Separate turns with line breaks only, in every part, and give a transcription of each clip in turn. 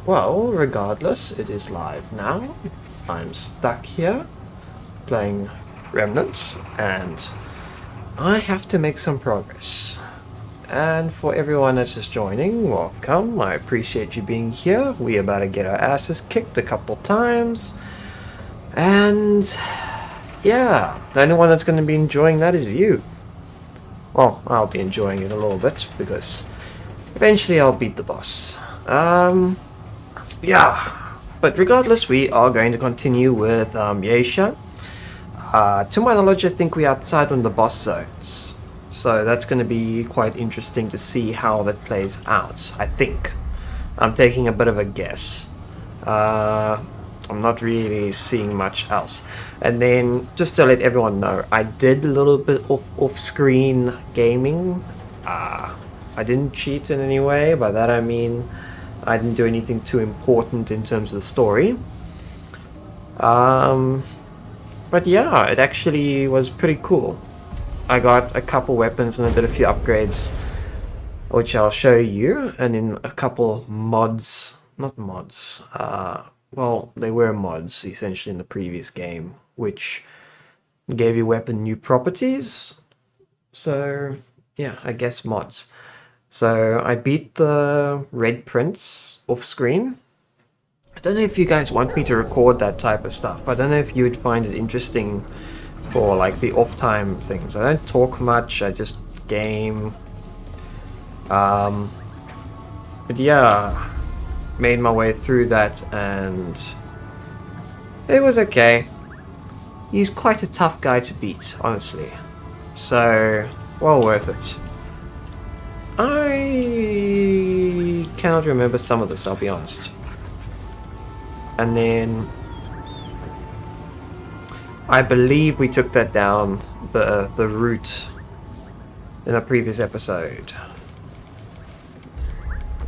Well, regardless, it is live now. I'm stuck here playing Remnant, and I have to make some progress. And for everyone that's just joining, welcome. I appreciate you being here. We're about to get our asses kicked a couple times. And yeah, the only one that's going to be enjoying that is you. Well, I'll be enjoying it a little bit because eventually I'll beat the boss. Yeah, but regardless, we are going to continue with Yesha. To my knowledge, I think we're outside on the boss zones. So that's going to be quite interesting to see how that plays out, I think. I'm taking a bit of a guess. I'm not really seeing much else. And then, just to let everyone know, I did a little bit of off-screen gaming. I didn't cheat in any way. By that I mean, I didn't do anything too important in terms of the story. But yeah, it actually was pretty cool. I got a couple weapons and I did a few upgrades, which I'll show you, and then a couple mods, not mods, well, they were mods essentially in the previous game, which gave your weapon new properties. So yeah, I guess mods. So I beat the Red Prince off screen. I don't know if you guys want me to record that type of stuff. I don't know if you would find it interesting for like the off time things. I don't talk much, I just game. But yeah, made my way through that and it was okay. He's quite a tough guy to beat, honestly. So, well worth it. I cannot remember some of this, I'll be honest. And then I believe we took that down the route in a previous episode.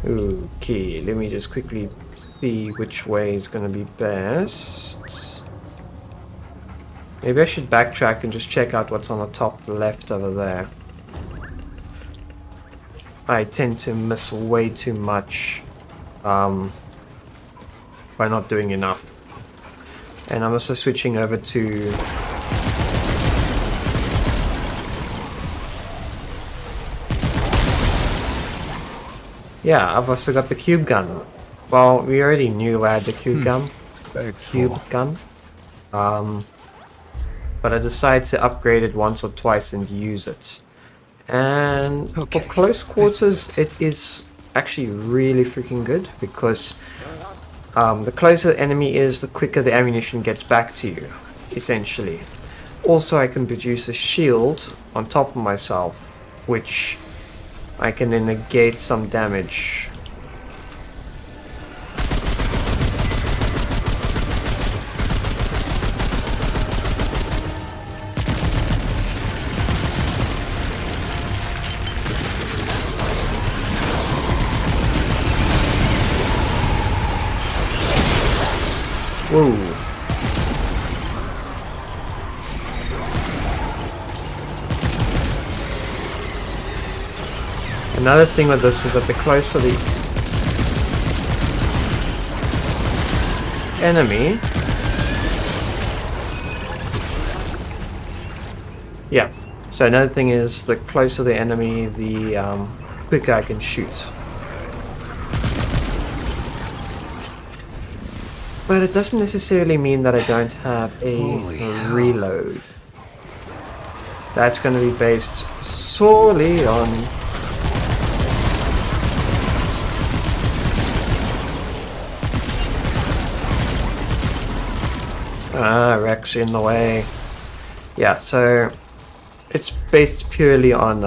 Okay, let me just quickly see which way is going to be best. Maybe I should backtrack and just check out what's on the top left over there. I tend to miss way too much by not doing enough. And I'm also switching over to yeah, I've also got the cube gun. Well, we already knew I had the cube gun. But I decided to upgrade it once or twice and use it. And for close quarters, it is actually really freaking good because the closer the enemy is, the quicker the ammunition gets back to you, essentially. Also, I can produce a shield on top of myself, which I can then negate some damage. Whoa. Another thing with this is that the closer the enemy, yeah. So another thing is the closer the enemy, the quicker I can shoot. But it doesn't necessarily mean that I don't have a reload. That's going to be based solely on Rex in the way. Yeah, so it's based purely on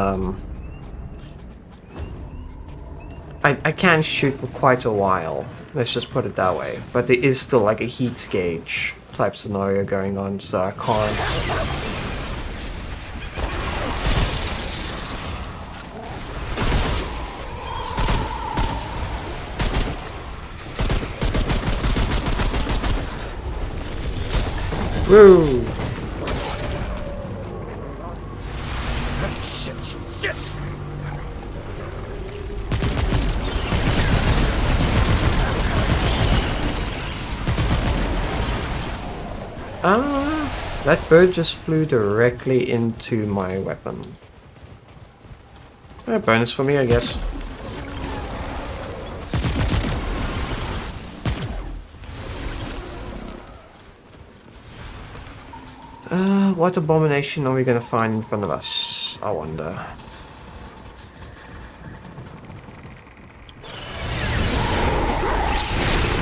I can shoot for quite a while, let's just put it that way, but there is still like a heat gauge type scenario going on, so I can't. Woo! That bird just flew directly into my weapon. A bonus for me, I guess. What abomination are we gonna find in front of us? I wonder.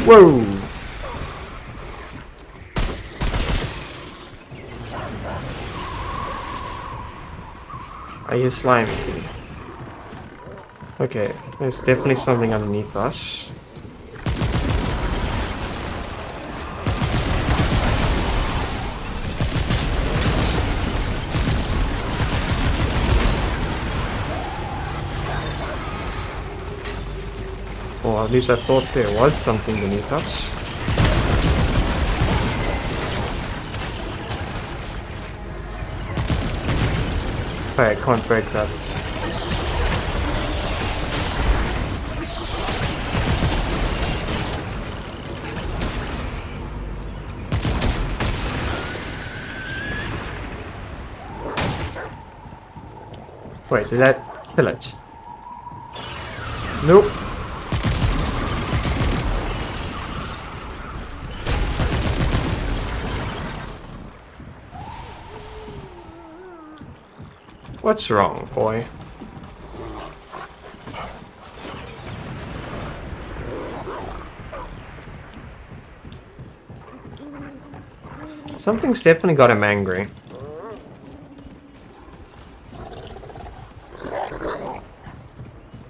Whoa! Are you slimy? Okay, there's definitely something underneath us. Or at least I thought there was something beneath us. Okay, I can't break that. Wait, did that kill it? Nope. What's wrong, boy? Something's definitely got him angry.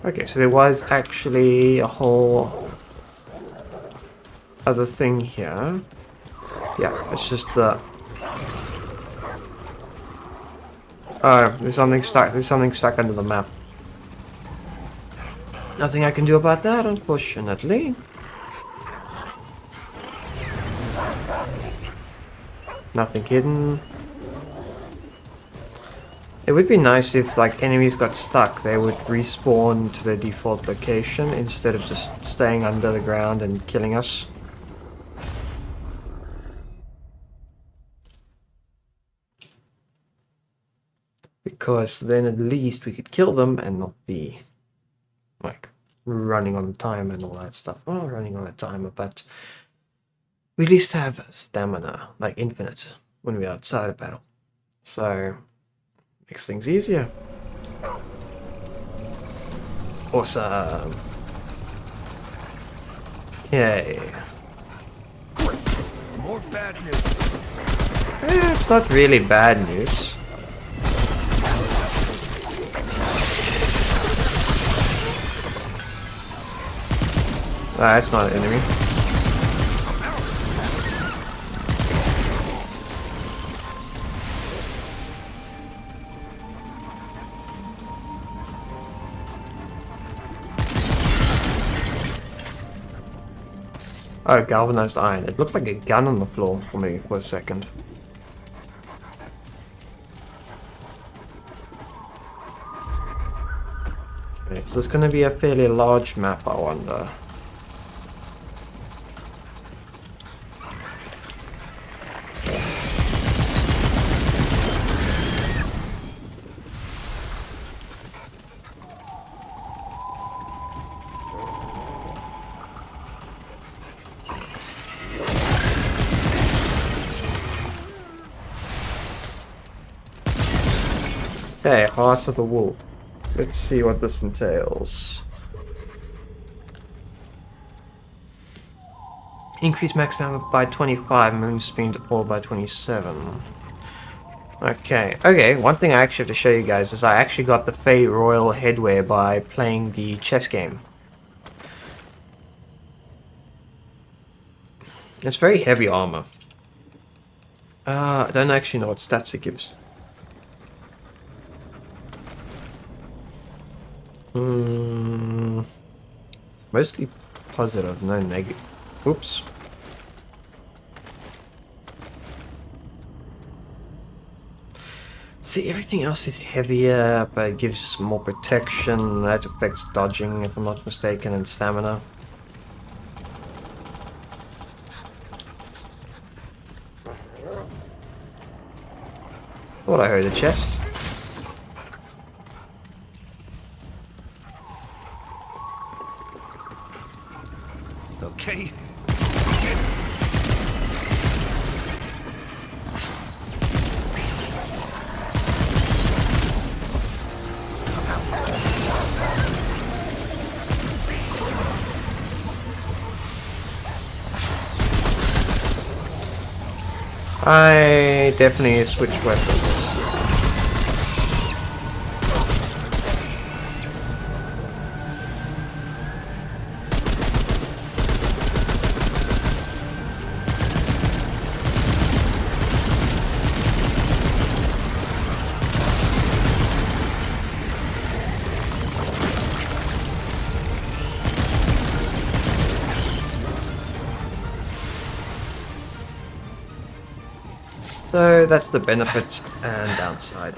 Okay, so there was actually a whole other thing here. Yeah, it's just the... Oh, there's something stuck. There's something stuck under the map. Nothing I can do about that, unfortunately. Nothing hidden. It would be nice if, like, enemies got stuck, they would respawn to their default location instead of just staying under the ground and killing us. Because then at least we could kill them and not be, like, running on the timer and all that stuff. Oh, running on a timer, but we at least have stamina, like infinite, when we're outside of battle. So, makes things easier. Awesome. Yay.
More bad news.
It's not really bad news. That's not an enemy. Oh, galvanized iron. It looked like a gun on the floor for me for a second. Okay, so it's going to be a fairly large map, I wonder. Okay, Heart of the Wolf. Let's see what this entails. Increase max damage by 25, move speed deployed by 27. Okay, one thing I actually have to show you guys is I actually got the Fey Royal headwear by playing the chess game. It's very heavy armor. I don't actually know what stats it gives. Mostly positive, no negative. Oops. See, everything else is heavier, but it gives more protection. That affects dodging, if I'm not mistaken, and stamina. Thought I heard a chest.
Okay.
I definitely switch weapons. So that's the benefit and downside.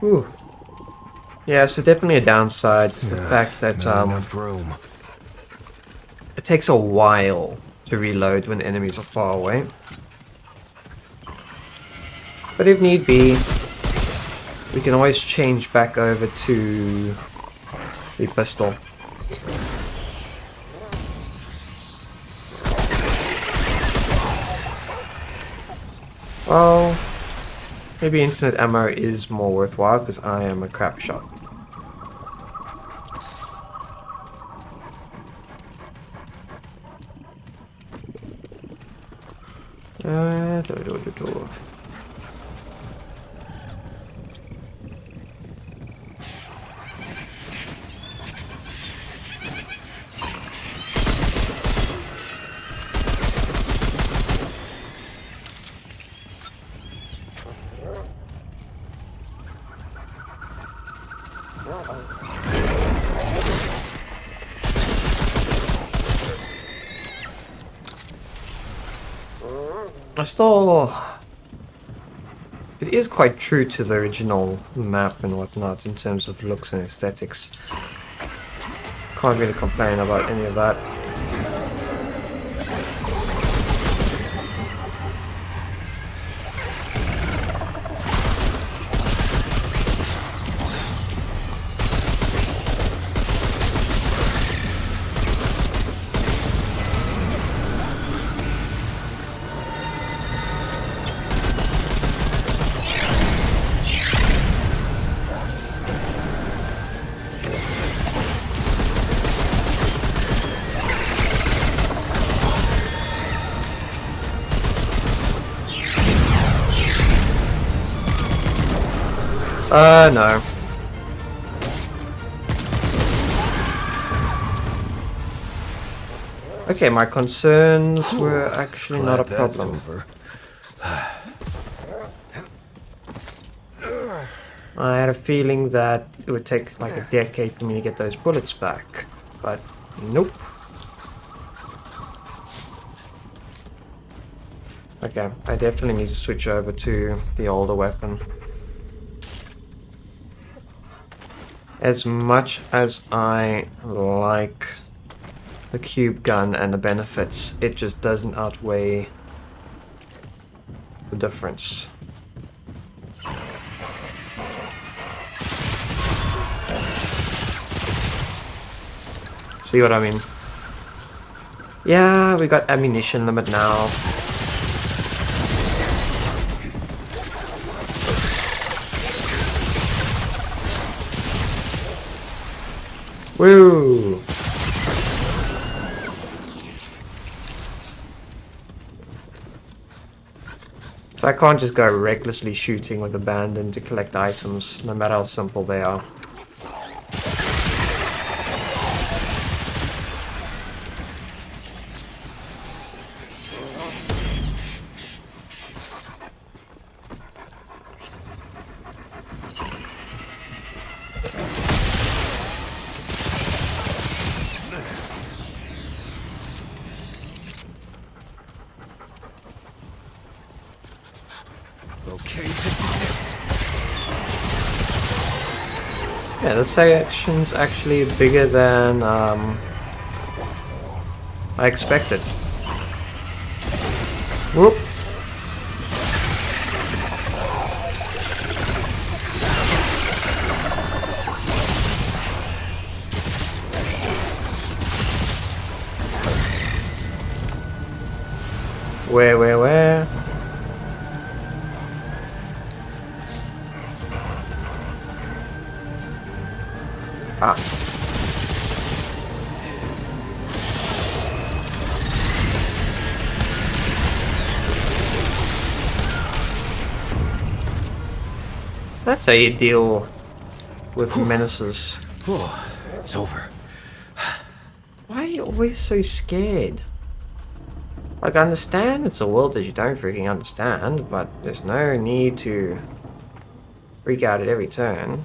Ooh. Yeah, so definitely a downside is the fact that
Not enough room.
it takes a while to reload when enemies are far away. But if need be, we can always change back over to the pistol. Well, maybe infinite ammo is more worthwhile because I am a crap shot. Do. I still... It is quite true to the original map and whatnot in terms of looks and aesthetics. Can't really complain about any of that. No. Okay, my concerns were actually not a problem. I had a feeling that it would take like a decade for me to get those bullets back, but nope. Okay, I definitely need to switch over to the older weapon. As much as I like the cube gun and the benefits, it just doesn't outweigh the difference. See what I mean? Yeah, we got ammunition limit now. Woo! So I can't just go recklessly shooting with abandon to collect items, no matter how simple they are.
Okay,
Yeah, the section's actually bigger than I expected. Whoop. Where? Ah. That's how you deal with menaces.
Oh, it's over.
Why are you always so scared? Like, I understand it's a world that you don't freaking understand, but there's no need to freak out at every turn.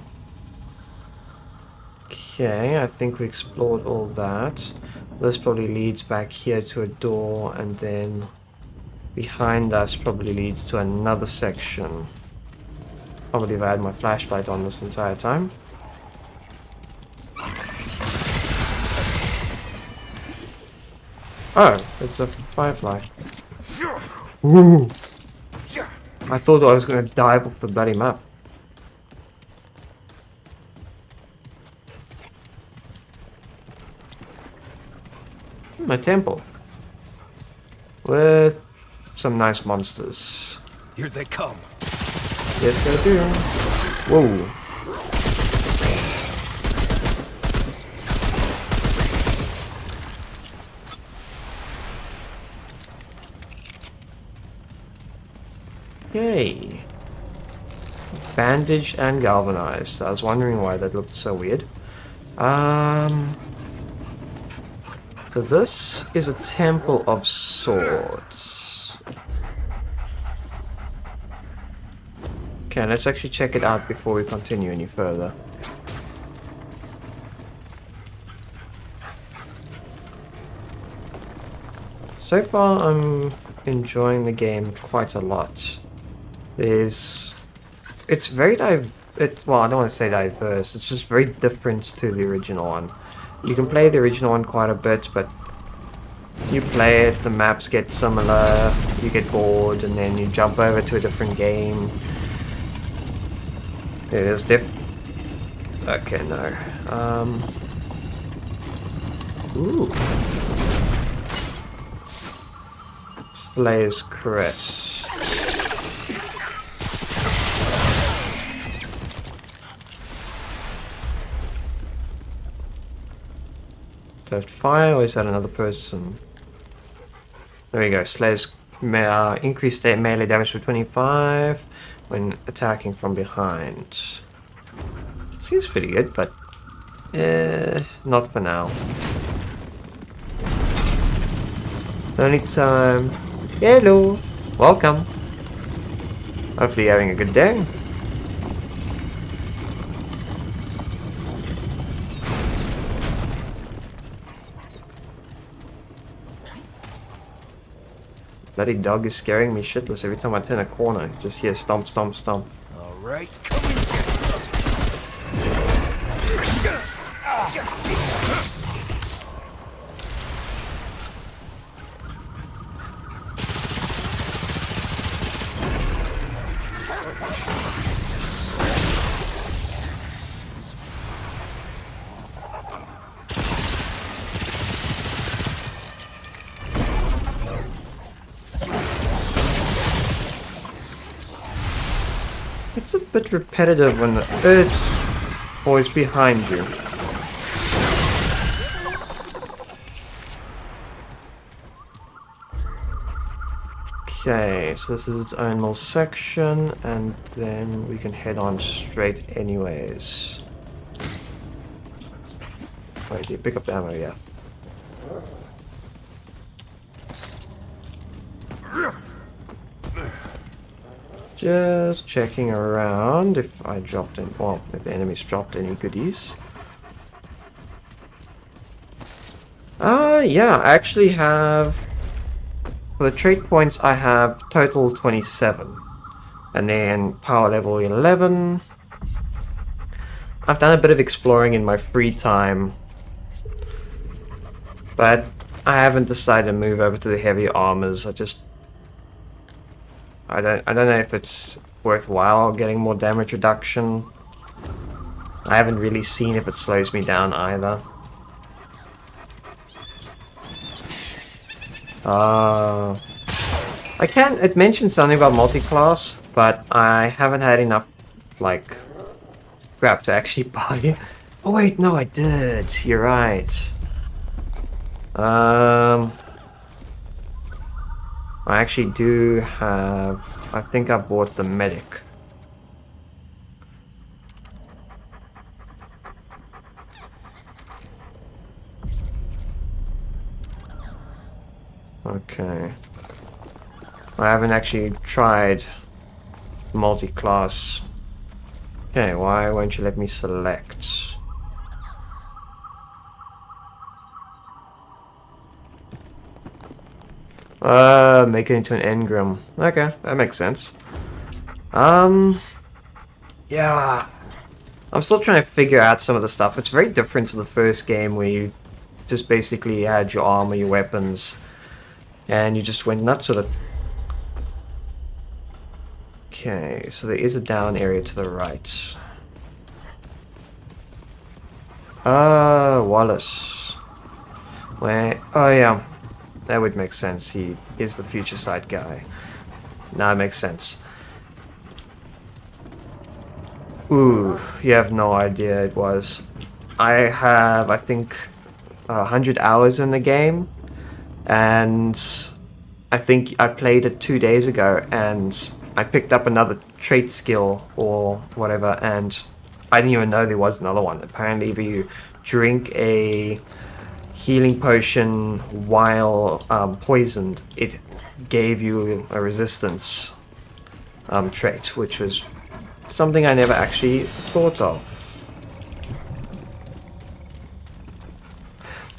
Okay, I think we explored all that. This probably leads back here to a door, and then behind us probably leads to another section. Probably if I had my flashlight on this entire time. Oh, it's a firefly. Ooh! I thought I was going to dive off the bloody map. A temple. With some nice monsters.
Here they come.
Yes, they do. Whoa. Yay. Bandaged and galvanized. I was wondering why that looked so weird. So this is a temple of sorts. Okay, let's actually check it out before we continue any further. So far, I'm enjoying the game quite a lot. It's very well, I don't want to say diverse. It's just very different to the original one. You can play the original one quite a bit, but you play it, the maps get similar, you get bored, and then you jump over to a different game. There's okay, no. Ooh. Slayer's Crest. Fire, or is that another person? There we go. Slayer's increased their melee damage for 25 when attacking from behind. Seems pretty good, but not for now. Only time. Hello, welcome. Hopefully, you're having a good day. Bloody dog is scaring me shitless every time I turn a corner. Just hear stomp, stomp, stomp.
All right, come and get some.
It's a bit repetitive when it's always behind you. Okay, so this is its own little section, and then we can head on straight anyways. Wait, do you pick up the ammo? Yeah. Just checking around if I dropped in, well, if the enemies dropped any goodies. Yeah, I actually have, for the trait points, I have total 27. And then power level 11. I've done a bit of exploring in my free time, but I haven't decided to move over to the heavy armors. I don't know if it's worthwhile getting more damage reduction. I haven't really seen if it slows me down either. It mentioned something about multi-class, but I haven't had enough, like, crap to actually buy it. Oh wait, no, I did. You're right. I actually do have... I think I bought the medic. Okay. I haven't actually tried multi-class. Okay, why won't you let me select? Make it into an engram. Okay, that makes sense. Yeah. I'm still trying to figure out some of the stuff. It's very different to the first game where you just basically had your armor, your weapons, and you just went nuts with it. Okay, so there is a down area to the right. Wallace. Where? Oh yeah, that would make sense. He is the future sight guy. Now it makes sense. Ooh, you have no idea it was. I have, I think, 100 hours in the game, and I think I played it 2 days ago, and I picked up another trait skill or whatever, and I didn't even know there was another one. Apparently, if you drink a healing potion while poisoned, it gave you a resistance trait, which was something I never actually thought of.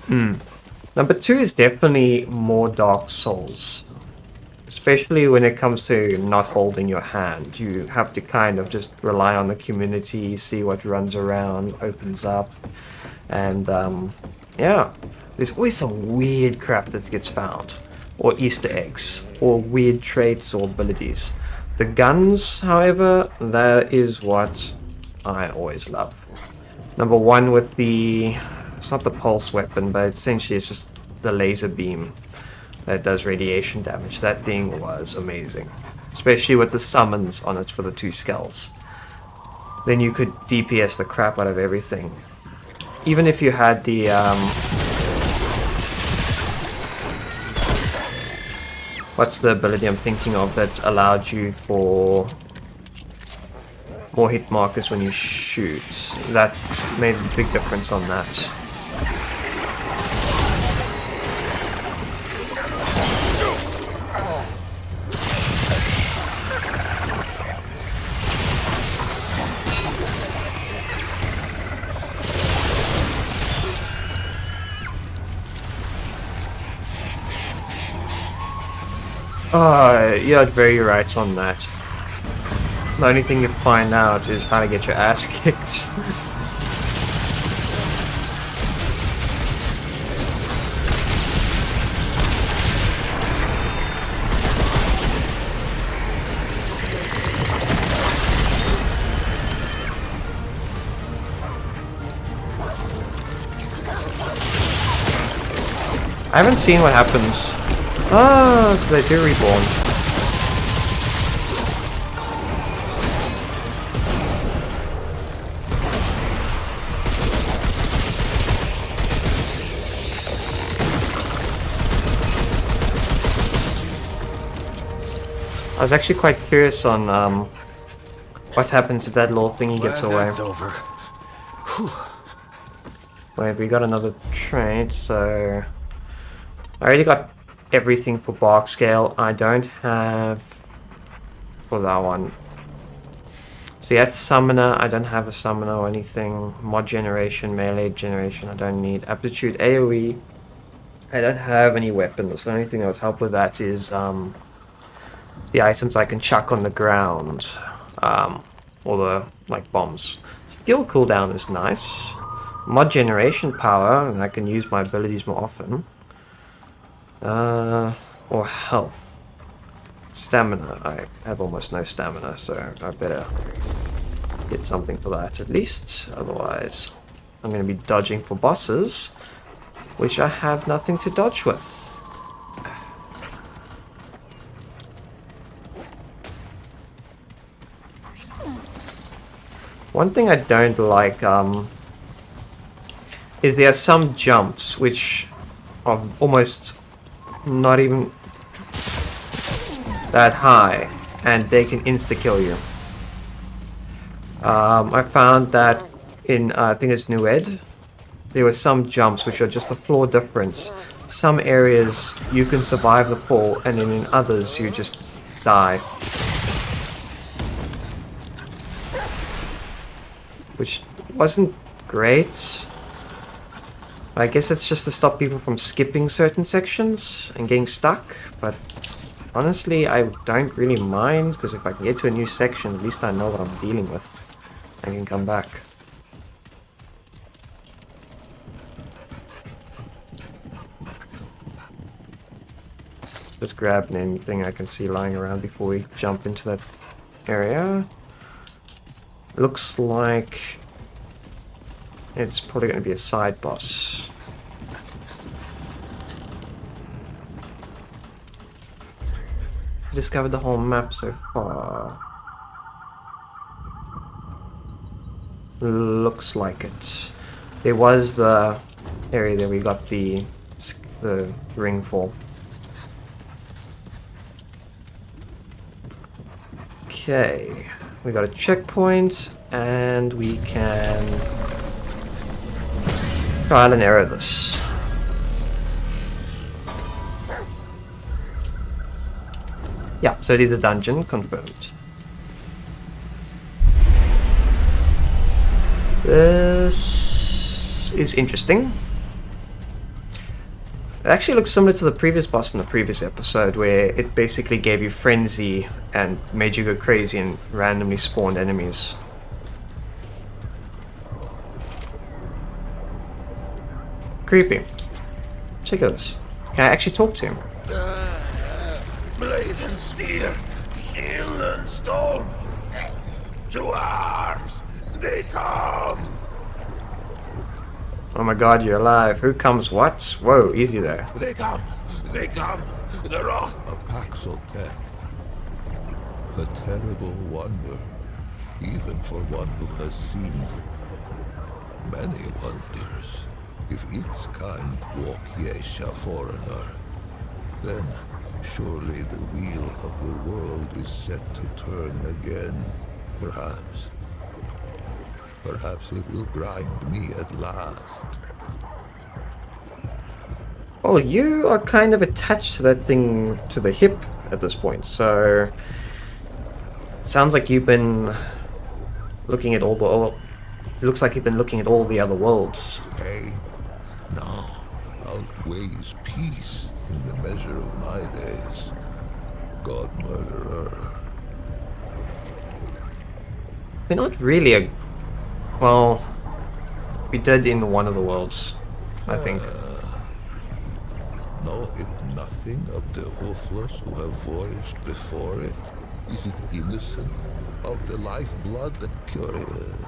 Number 2 is definitely more Dark Souls. Especially when it comes to not holding your hand. You have to kind of just rely on the community, see what runs around, opens up. And, yeah. There's always some weird crap that gets found. Or Easter eggs. Or weird traits or abilities. The guns, however, that is what I always love. Number 1 with the... It's not the pulse weapon, but essentially it's just the laser beam that does radiation damage. That thing was amazing. Especially with the summons on it for the 2 skulls. Then you could DPS the crap out of everything. Even if you had the... What's the ability I'm thinking of that allowed you for more hit markers when you shoot? That made a big difference on that. You're very right on that. The only thing you find out is how to get your ass kicked. I haven't seen what happens. Oh, so they do reborn. I was actually quite curious on what happens if that little thingy gets away.
Over.
Wait, we got another trait, so I already got everything for bark scale. I don't have for that one. See, that's summoner. I don't have a summoner or anything. Mod generation, melee generation. I don't need aptitude AOE. I don't have any weapons. The only thing that would help with that is the items I can chuck on the ground. or the like bombs. Skill cooldown is nice. Mod generation power, and I can use my abilities more often. Or health. Stamina. I have almost no stamina, so I better get something for that at least. Otherwise, I'm going to be dodging for bosses, which I have nothing to dodge with. One thing I don't like is there are some jumps which are almost not even that high, and they can insta-kill you. I found that in, I think it's New Ed, there were some jumps which are just a floor difference. Some areas you can survive the fall, and then in others you just die. Which wasn't great. I guess it's just to stop people from skipping certain sections and getting stuck, but honestly I don't really mind, because if I can get to a new section, at least I know what I'm dealing with. I can come back. Let's grab anything I can see lying around before we jump into that area. Looks like it's probably going to be a side boss. I discovered the whole map so far. Looks like it. There was the area that we got the ring for. Okay, we got a checkpoint, and we can trial and error this. Yeah, so it is a dungeon, confirmed. This is interesting. It actually looks similar to the previous boss in the previous episode, where it basically gave you frenzy and made you go crazy and randomly spawned enemies. Creepy. Check out this. Can I actually talk to him?
Blade and spear, shield and stone. To arms, they come.
Oh my god, you're alive. Who comes what? Whoa, easy there.
They come. The rock of Paxel Tech. A terrible wonder, even for one who has seen many wonders. If its kind walk Yesha foreigner, then surely the wheel of the world is set to turn again. Perhaps it will grind me at last.
Well, you are kind of attached to that thing, to the hip at this point, so it sounds like you've been looking at looks like you've been looking at all the other worlds.
Pain now outweighs peace in the measure of my days. God murderer.
We're not really well, we did in one of the worlds, I think.
Know it nothing of the hoofless who have voyaged before it? Is it innocent of the lifeblood that curious?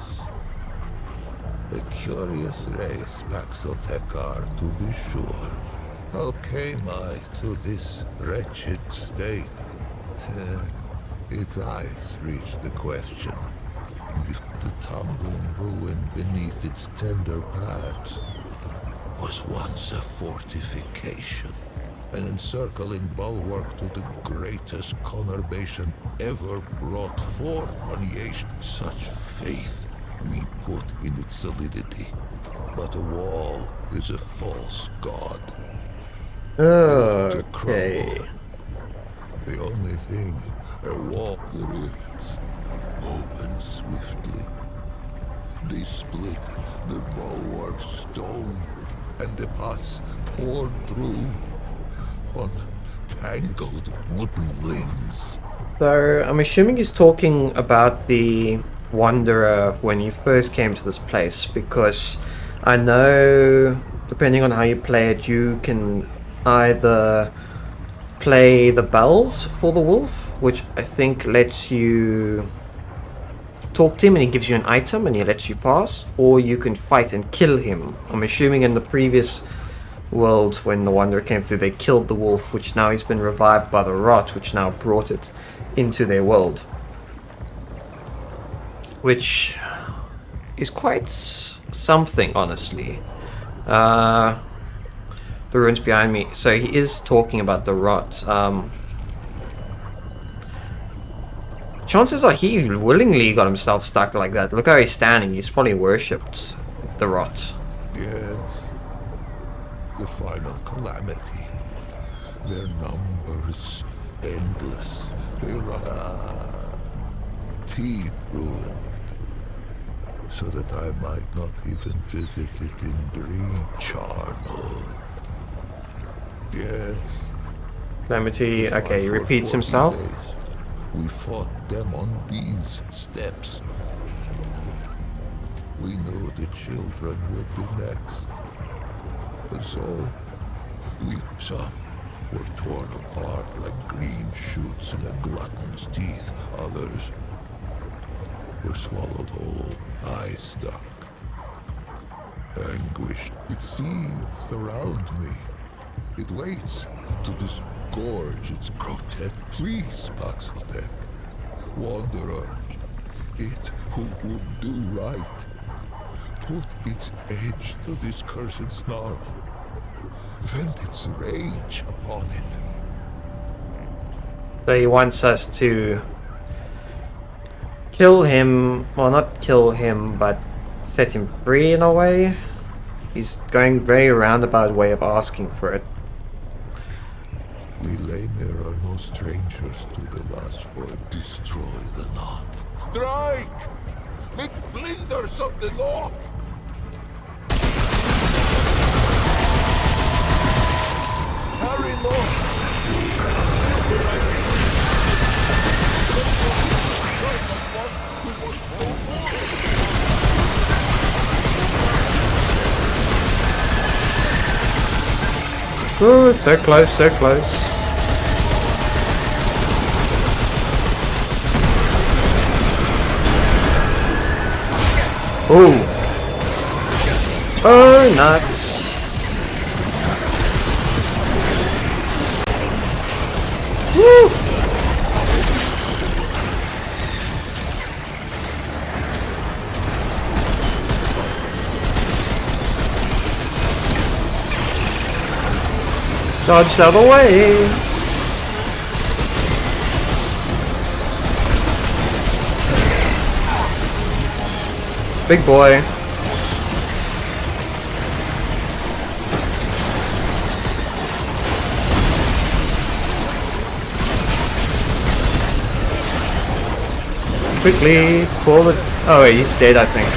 A curious race, Paxeltekar, to be sure. How came I to this wretched state? Its eyes reached the question. The tumbling ruin beneath its tender paths was once a fortification, an encircling bulwark to the greatest conurbation ever brought forth on Yesh. Such faith we put in its solidity, but a wall is a false god. To crumble. The only thing a wall the rifts open swiftly. They split the bulwark stone, and the pus poured through on tangled wooden limbs.
So I'm assuming he's talking about the wanderer when you first came to this place, because I know depending on how you play it, you can either play the bells for the wolf, which I think lets you talk to him and he gives you an item and he lets you pass, or you can fight and kill him. I'm assuming in the previous world when the wanderer came through, they killed the wolf, which now he's been revived by the rot, which now brought it into their world, which is quite something, honestly. The ruins behind me, so he is talking about the rot. Chances are he willingly got himself stuck like that. Look how he's standing. He's probably worshipped the rot.
Yes, the final calamity. Their numbers endless. They tea ruin, so that I might not even visit it in green charnel. Yes.
Calamity. Okay, he
For
repeats
40
himself.
days, we fought them on these steps. We knew the children would be next. And so, some were torn apart like green shoots in a glutton's teeth. Others were swallowed whole, eyes stuck. Anguish, it seethes around me. It waits to disgorge its grotesque. Please, Paxeltek, Wanderer, it who would do right, put its edge to this cursed snarl. Vent its rage upon it.
So he wants us to kill him, well, not kill him, but set him free in a way. He's going very roundabout way of asking for it.
We lay near are no strangers to the last void. Destroy the knot. Strike! Make flinders of the knot! Carry north!
Ooh, so close, so close. Ooh. Oh, nuts. Woo. Dodged out of the way. Big boy. Quickly pull it. Oh wait, he's dead, I think.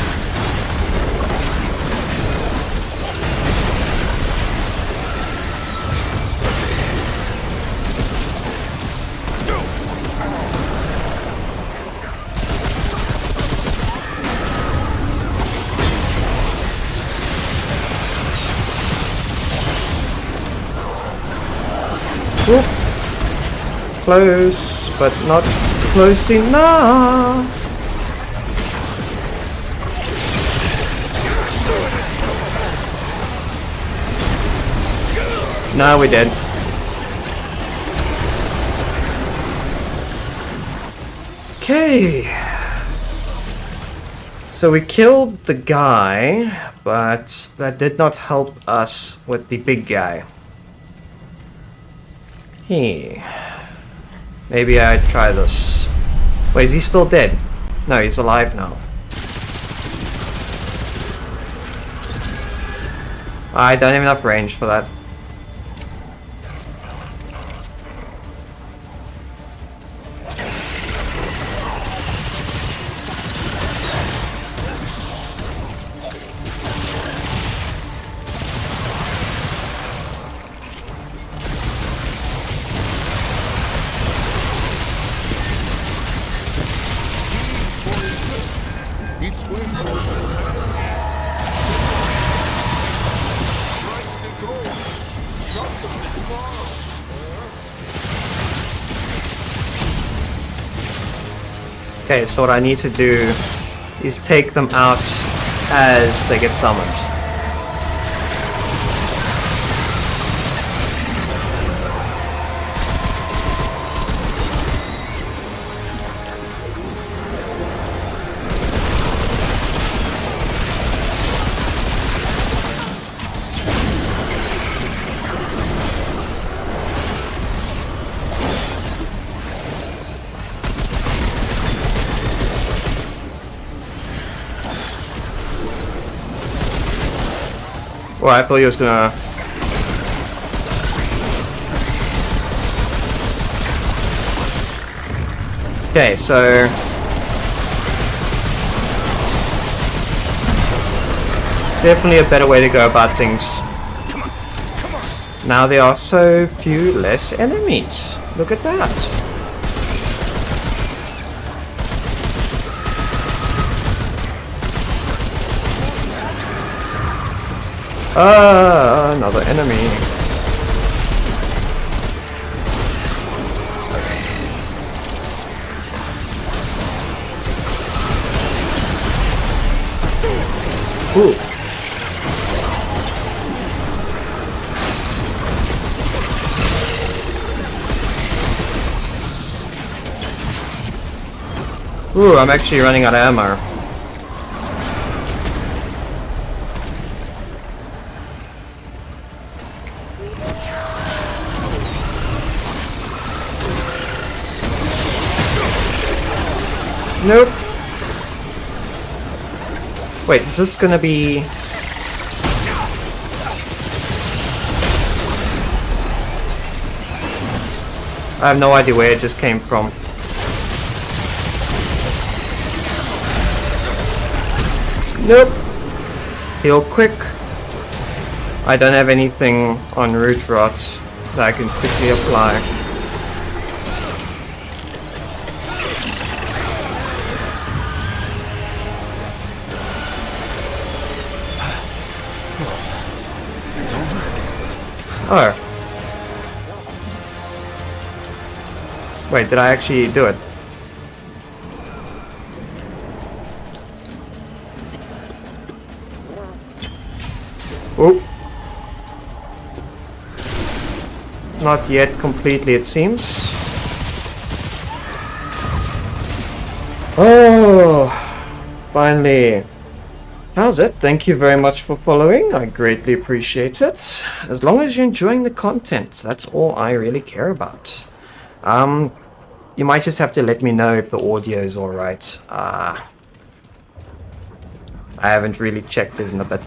Whoop. Close, but not close enough. No, we did. Okay. So we killed the guy, but that did not help us with the big guy. Maybe I'd try this. Wait, is he still dead? No, he's alive now. I don't have enough range for that. Okay, so what I need to do is take them out as they get summoned. Well, I thought he was gonna... Okay, so... Definitely a better way to go about things. Now there are so few less enemies. Look at that. Another enemy. Ooh. Ooh, I'm actually running out of ammo. Nope. Wait, is this gonna be... I have no idea where it just came from. Nope. Heal quick. I don't have anything on root rot that I can quickly apply. Oh. Wait, did I actually do it? Oh. Not yet completely, it seems. Oh, finally. How's it? Thank you very much for following. I greatly appreciate it. As long as you're enjoying the content, that's all I really care about. You might just have to let me know if the audio is alright. I haven't really checked it in a bit.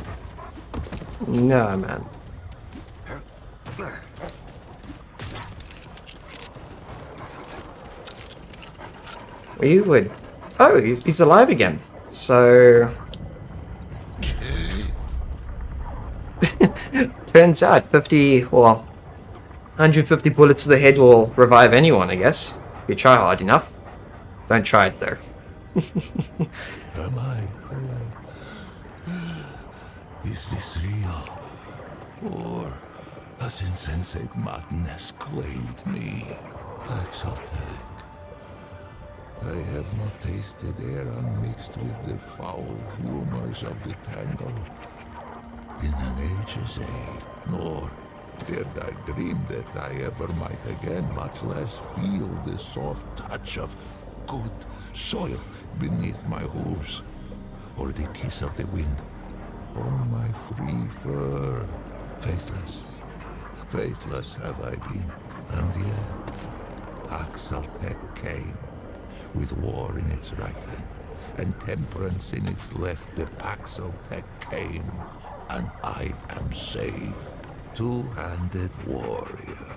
No, man. We would... Oh, he's alive again. So... Turns out 50, well, 150 bullets to the head will revive anyone, I guess. If you try hard enough. Don't try it, though.
Am I? Is this real? Or has insensate madness claimed me? Axeltag. I have not tasted air unmixed with the foul humors of the tangle in an age's age, nor dared I dream that I ever might again, much less feel the soft touch of good soil beneath my hooves, or the kiss of the wind on my free fur. Faithless have I been, and yet Axeltag came, with war in its right hand, and temperance in its left. The Axeltag came, and I am saved. Two-handed warrior.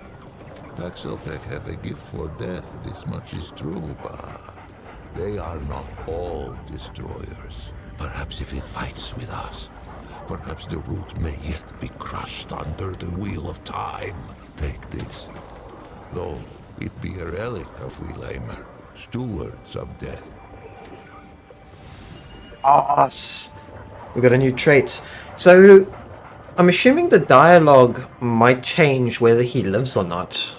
Axeltag have a gift for death, this much is true, but they are not all destroyers. Perhaps if it fights with us, perhaps the root may yet be crushed under the wheel of time. Take this, though it be a relic of Wheelamer, stewards of death.
Us. We got a new trait. So, I'm assuming the dialogue might change whether he lives or not.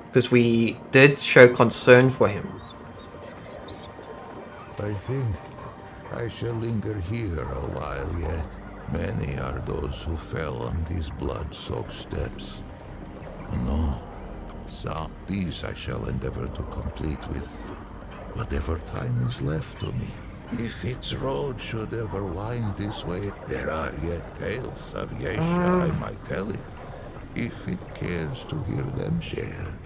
Because we did show concern for him.
I think I shall linger here a while yet. Many are those who fell on these blood-soaked steps. No, some these I shall endeavor to complete with whatever time is left to me. If its road should ever wind this way, there are yet tales of Yesha, I might tell it, if it cares to hear them shared.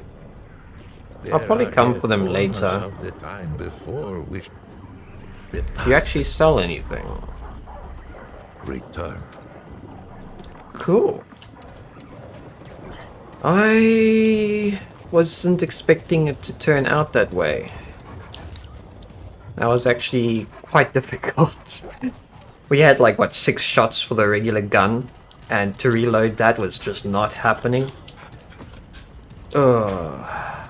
I'll probably
There are
come
yet
for them
corners
later.
of the time before which the
Do you actually sell anything?
return.
Cool. I wasn't expecting it to turn out that way. That was actually quite difficult. We had like, what, 6 shots for the regular gun, and to reload that was just not happening. Ugh.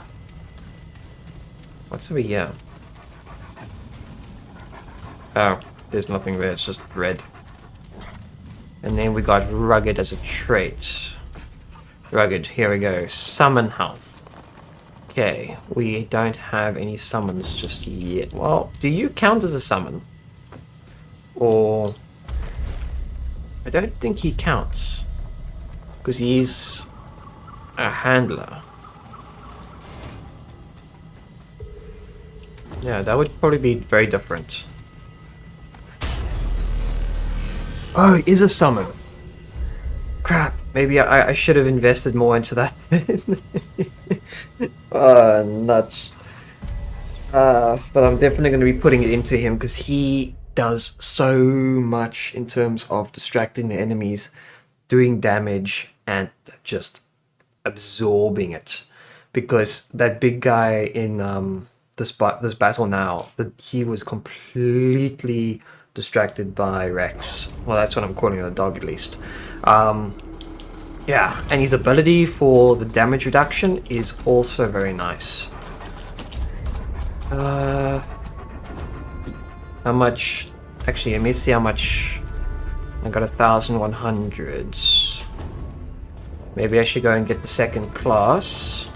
What's over here? Oh, there's nothing there, it's just red. And then we got rugged as a trait. Rugged, here we go. Summon health. Okay, we don't have any summons just yet. Well, do you count as a summon? Or... I don't think he counts. Because he's a handler. Yeah, that would probably be very different. Oh, he is a summon. Crap, maybe I should have invested more into that. Nuts. But I'm definitely going to be putting it into him because he does so much in terms of distracting the enemies, doing damage, and just absorbing it. Because that big guy in this battle now, he was completely distracted by Rex. Well, that's what I'm calling a dog, at least. Yeah, and his ability for the damage reduction is also very nice. How much? Actually, let me see how much. I got 1,100. Maybe I should go and get the second class.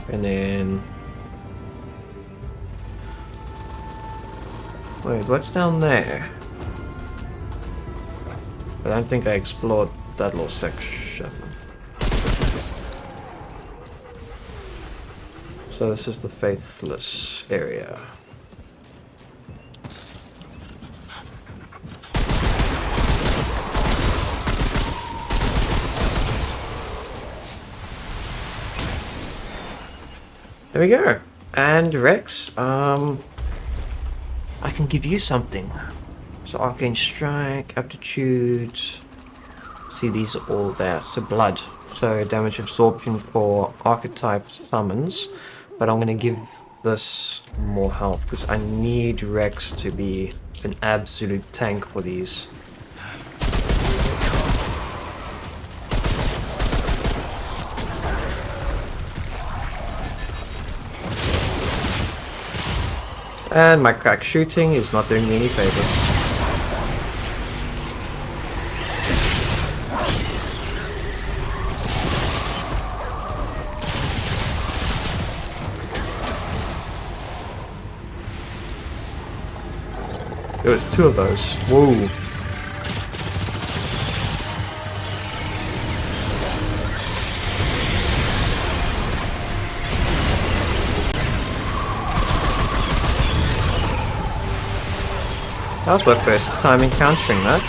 And then... Wait, what's down there? I don't think I explored that little section. So this is the Faithless area. There we go. And Rex, I can give you something. So Arcane Strike, Aptitude. See, these are all there. So blood. So damage absorption for archetype summons. But I'm gonna give this more health because I need Rex to be an absolute tank for these. And my crack shooting is not doing me any favors. There was 2 of those. Whoa. That was my first time encountering that.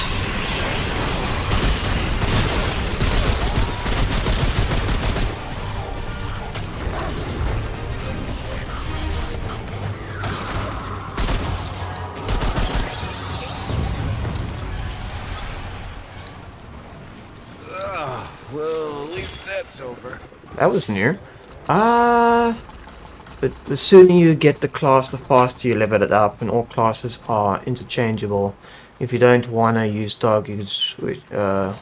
Well, at least that's over.
That was new. But the sooner you get the class, the faster you level it up, and all classes are interchangeable. If you don't want to use dog, you can switch. If you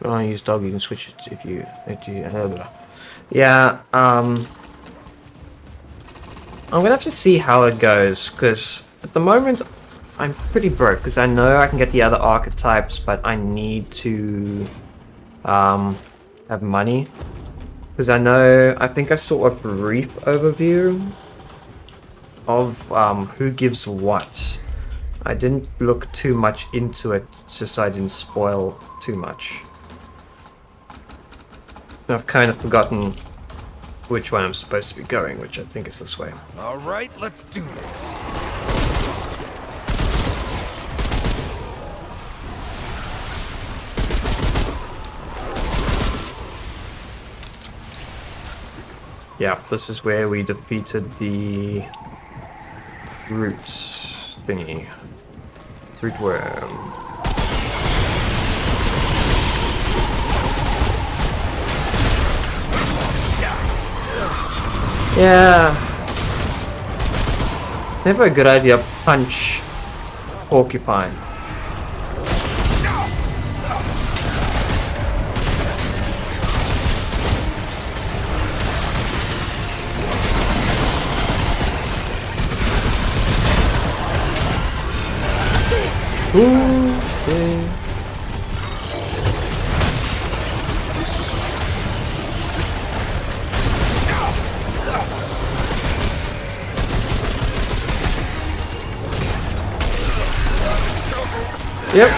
want to use dog, you can switch it if you. Yeah. I'm gonna have to see how it goes, because at the moment I'm pretty broke. Because I know I can get the other archetypes, but I need to have money. Because I think I saw a brief overview of who gives what. I didn't look too much into it, just so I didn't spoil too much. I've kind of forgotten which way I'm supposed to be going, which I think is this way.
All right, let's do this.
Yeah, this is where we defeated the root thingy. Root worm. Yeah. Never a good idea. Punch porcupine. Okay. Yep.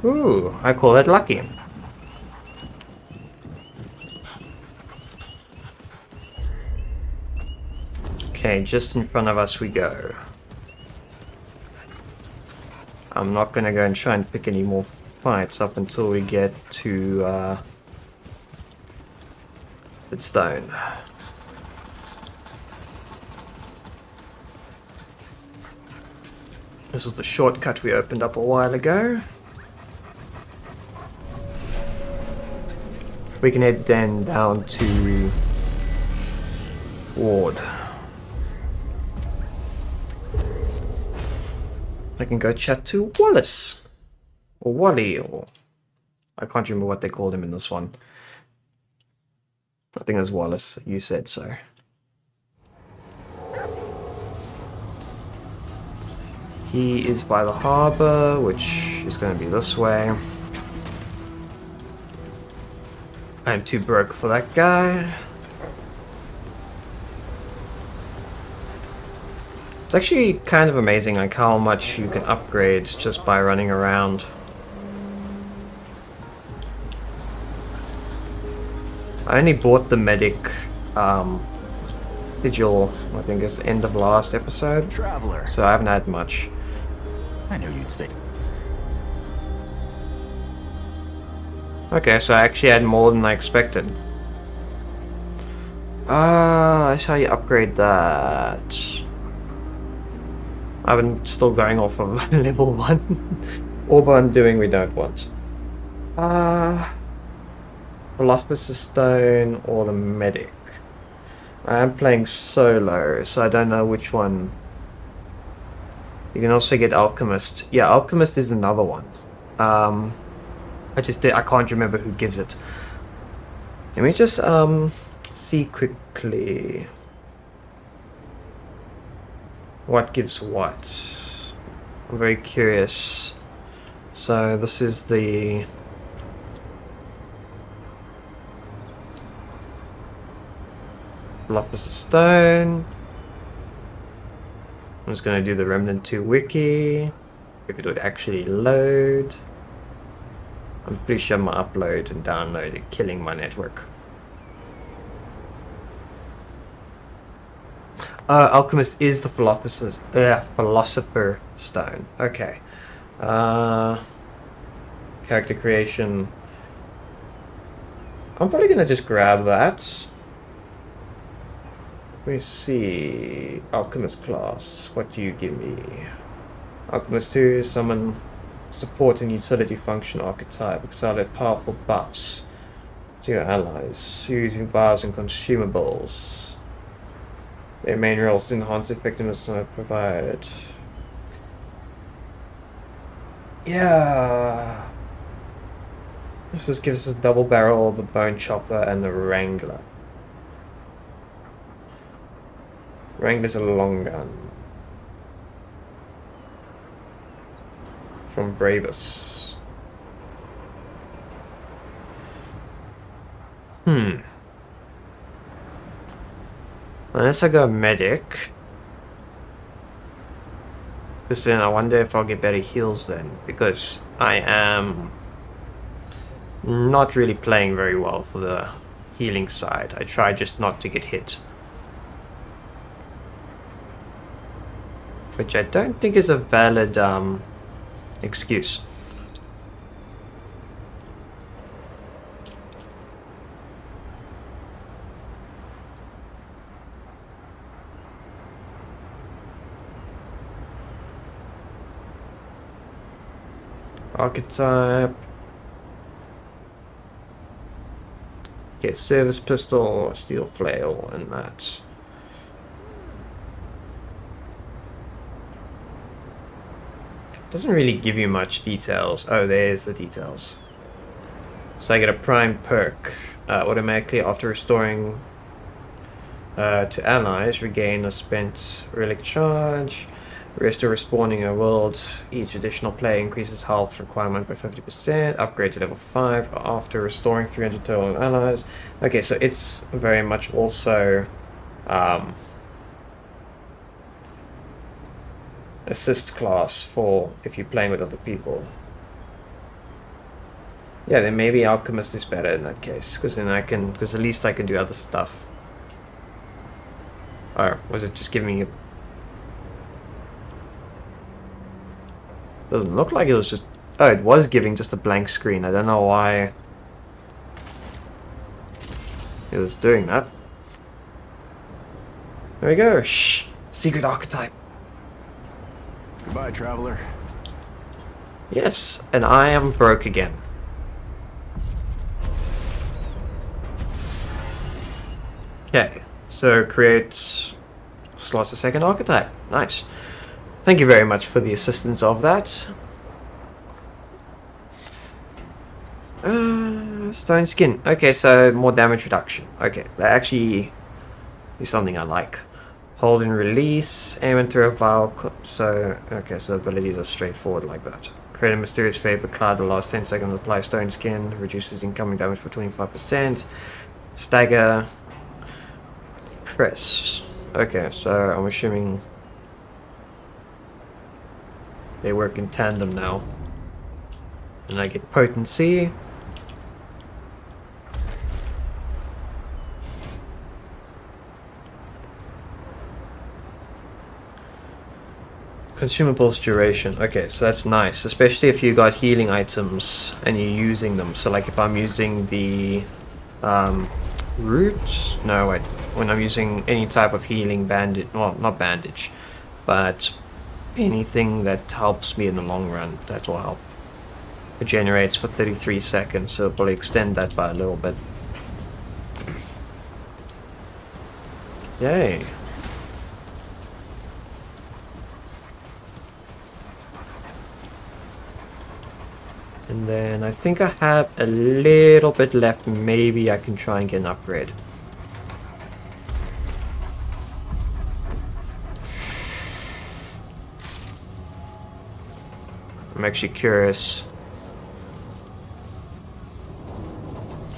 Ooh, I call it lucky. Okay, just in front of us we go. I'm not gonna go and try and pick any more fights up until we get to the stone. This was the shortcut we opened up a while ago. We can head then down to Ward. I can go chat to Wallace. Or Wally, or... I can't remember what they called him in this one. I think it was Wallace, you said so. He is by the harbour, which is going to be this way. I'm too broke for that guy. It's actually kind of amazing like how much you can upgrade just by running around. I only bought the medic digital, I think it's end of last episode.
Traveler.
So I haven't had much.
I knew you'd say.
Okay, so I actually had more than I expected. That's how you upgrade that. I'm still going off of level 1. All by undoing we don't want. Philosopher's Stone or the Medic. I am playing solo, so I don't know which one. You can also get Alchemist. Yeah, Alchemist is another one. I can't remember who gives it. Let me just see quickly what gives what. I'm very curious. So this is the Philosopher's Stone. I'm just going to do the Remnant 2 wiki, if it would actually load. I'm pretty sure my upload and download are killing my network. Alchemist is the Philosopher's Stone. Okay. Character creation. I'm probably going to just grab that. Let me see. Alchemist class. What do you give me? Alchemist 2, summon, support and utility function archetype. Excel powerful buffs to your allies. Using bars and consumables. Their main roles to enhance effectiveness are provided. Yeah. This just gives us a double barrel, the bone chopper, and the wrangler. Wrangler's a long gun. From Bravus. Unless I go medic. Because then I wonder if I'll get better heals then. Because I am not really playing very well for the healing side. I try just not to get hit. Which I don't think is a valid excuse. Archetype. Okay, service pistol, steel flail, and that. Doesn't really give you much details. Oh, there's the details. So I get a prime perk. Automatically after restoring to allies, regain a spent relic charge. Restore respawning a world. Each additional player increases health requirement by 50%. Upgrade to level 5 after restoring 300 total allies. Okay, so it's very much also assist class for if you're playing with other people. Yeah, then maybe Alchemist is better in that case, because then because at least I can do other stuff. Or was it just giving me? Doesn't look like it was just. Oh, it was giving just a blank screen. I don't know why it was doing that. There we go. Shh. Secret archetype.
Goodbye, traveler.
Yes, and I am broke again. Okay, so create slots a second archetype. Nice. Thank you very much for the assistance of that. Stone skin. Okay, so more damage reduction. Okay, that actually is something I like. Hold and release, aim into a vial. So, okay, so abilities are straightforward like that. Create a mysterious vapor cloud. The last 10 seconds apply stone skin. Reduces incoming damage by 25%. Stagger. Press. Okay, so I'm assuming they work in tandem now. And I get potency. Consumables duration. Okay, so that's nice, especially if you got healing items and you're using them. So like if I'm using the roots, no wait, when I'm using any type of healing bandage, well not bandage, but anything that helps me in the long run, that will help. It generates for 33 seconds, so it'll extend that by a little bit. Yay. And then I think I have a little bit left. Maybe I can try and get an upgrade. I'm actually curious.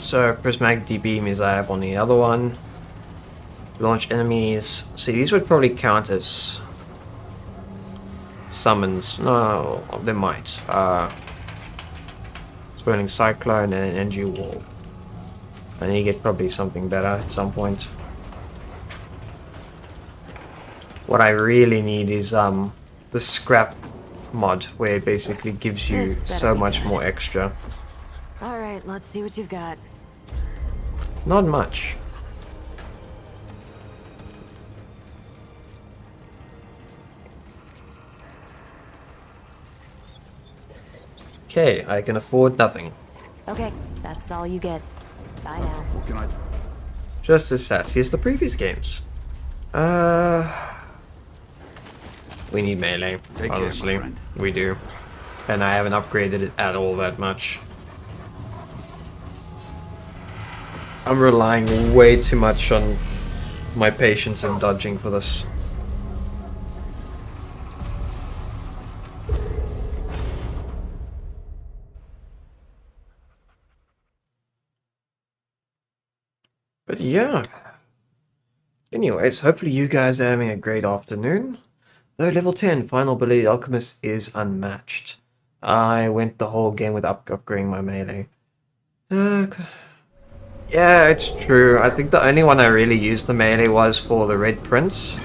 So prismatic D-beam is I have on the other one. Launch enemies. See, these would probably count as summons. No, they might. Burning cyclone and an energy wall. I need to get probably something better at some point. What I really need is the scrap mod, where it basically gives you so much more extra.
All right, let's see what you've got.
Not much. Okay, I can afford nothing.
Okay, that's all you get. Bye now.
What can I...
Just as sassy as the previous games. We need melee,
Take care, my
honestly.
friend.
We do. And I haven't upgraded it at all that much. I'm relying way too much on my patience and dodging for this. But yeah. Anyways, hopefully you guys are having a great afternoon. Though level 10, Final Ability Alchemist is unmatched. I went the whole game with upgrading my melee. Yeah, it's true. I think the only one I really used the melee was for the Red Prince.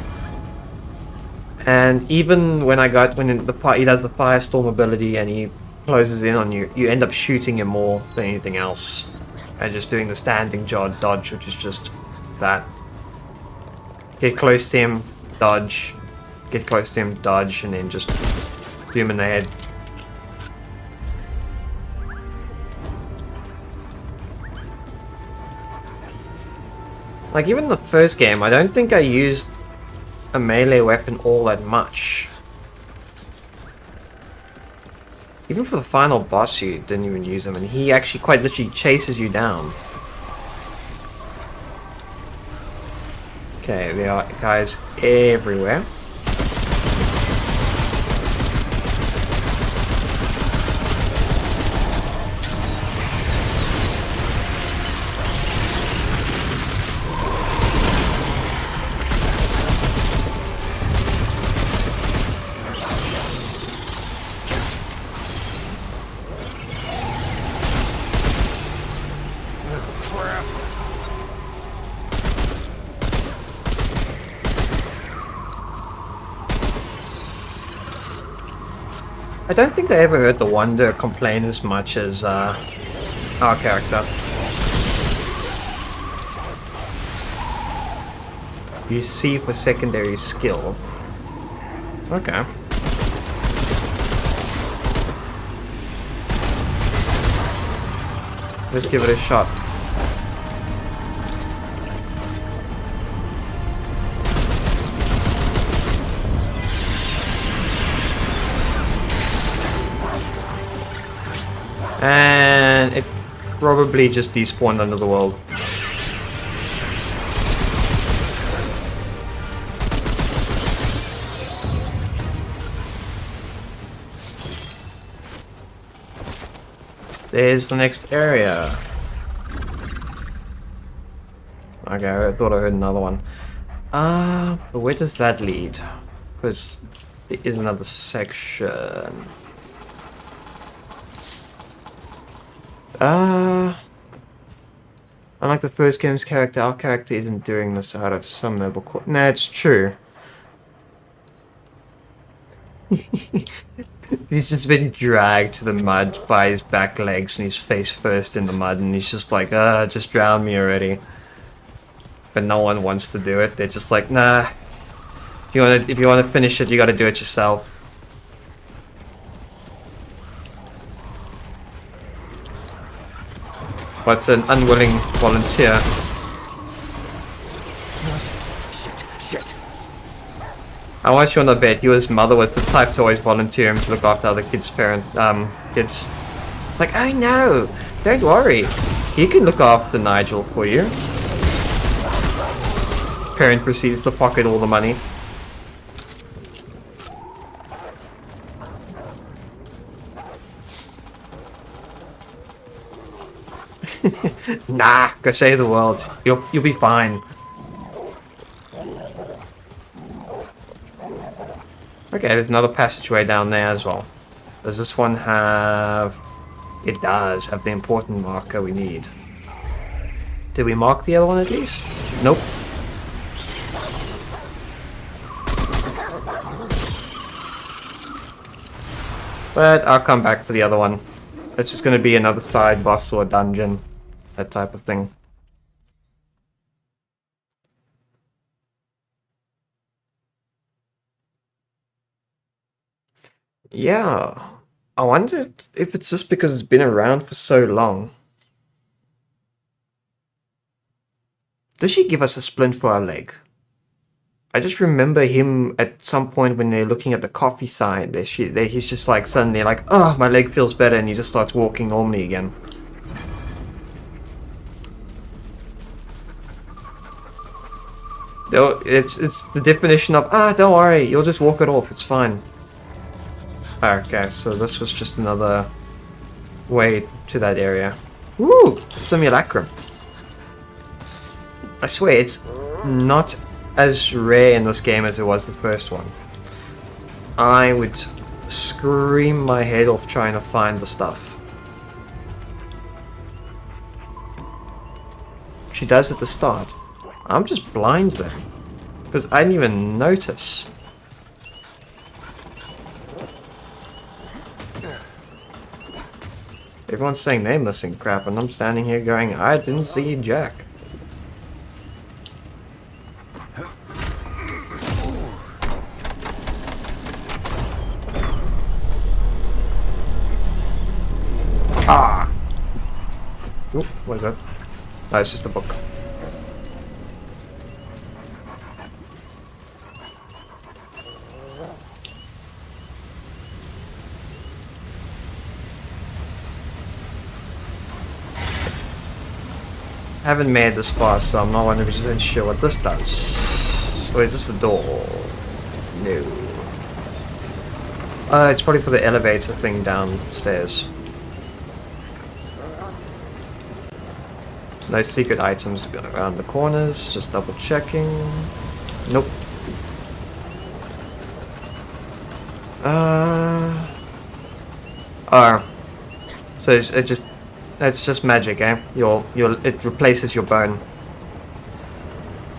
And even when he does the Firestorm ability and he closes in on you, you end up shooting him more than anything else. And just doing the standing dodge, which is just that. Get close to him, dodge. Get close to him, dodge, and then just do him in the head. Like, even the first game, I don't think I used a melee weapon all that much. Even for the final boss, you didn't even use him, and he actually quite literally chases you down. Okay, there are guys everywhere. I don't think I ever heard the Wonder complain as much as our character. You see for secondary skill. Okay. Let's give it a shot. And it probably just despawned under the world. There's the next area. Okay, I thought I heard another one. But where does that lead? Because there is another section. Unlike the first game's character, our character isn't doing this out of some noble cause. Nah, it's true. He's just been dragged to the mud by his back legs and his face first in the mud, and he's just like, just drown me already. But no one wants to do it. They're just like, nah. If you wanna finish it, you gotta do it yourself. What's an unwilling volunteer?
Shit.
I want you on the bet his mother was the type to always volunteer him to look after other kids' kids. Like, I know, don't worry. He can look after Nigel for you. Parent proceeds to pocket all the money. Nah, go save the world. You'll be fine. Okay, there's another passageway down there as well. Does this one have... It does have the important marker we need. Did we mark the other one at least? Nope. But I'll come back for the other one. It's just going to be another side boss or dungeon. That type of thing. Yeah. I wonder if it's just because it's been around for so long. Does she give us a splint for our leg? I just remember him at some point when they're looking at the coffee sign. He's just like suddenly like, oh, my leg feels better, and he just starts walking normally again. It's the definition of, don't worry, you'll just walk it off, it's fine. Okay, so this was just another way to that area. Woo! Simulacrum. I swear, it's not as rare in this game as it was the first one. I would scream my head off trying to find the stuff. She does at the start. I'm just blind then, because I didn't even notice. Everyone's saying they're missing crap, and I'm standing here going, I didn't see Jack. Ah! Oop, what is that? Oh, it's just a book. Haven't made this far, so I'm not 100% sure what this does. Or is this a door? No. It's probably for the elevator thing downstairs. No secret items around the corners, just double checking. Nope. Oh. So it's just magic, eh? It replaces your bone.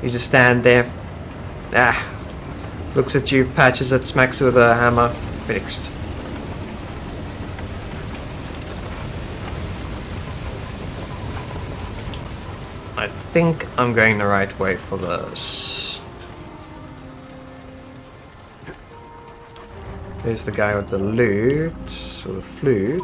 You just stand there. Ah. Looks at you, patches it, smacks it with a hammer. Fixed. I think I'm going the right way for this. There's the guy with the lute, or the flute.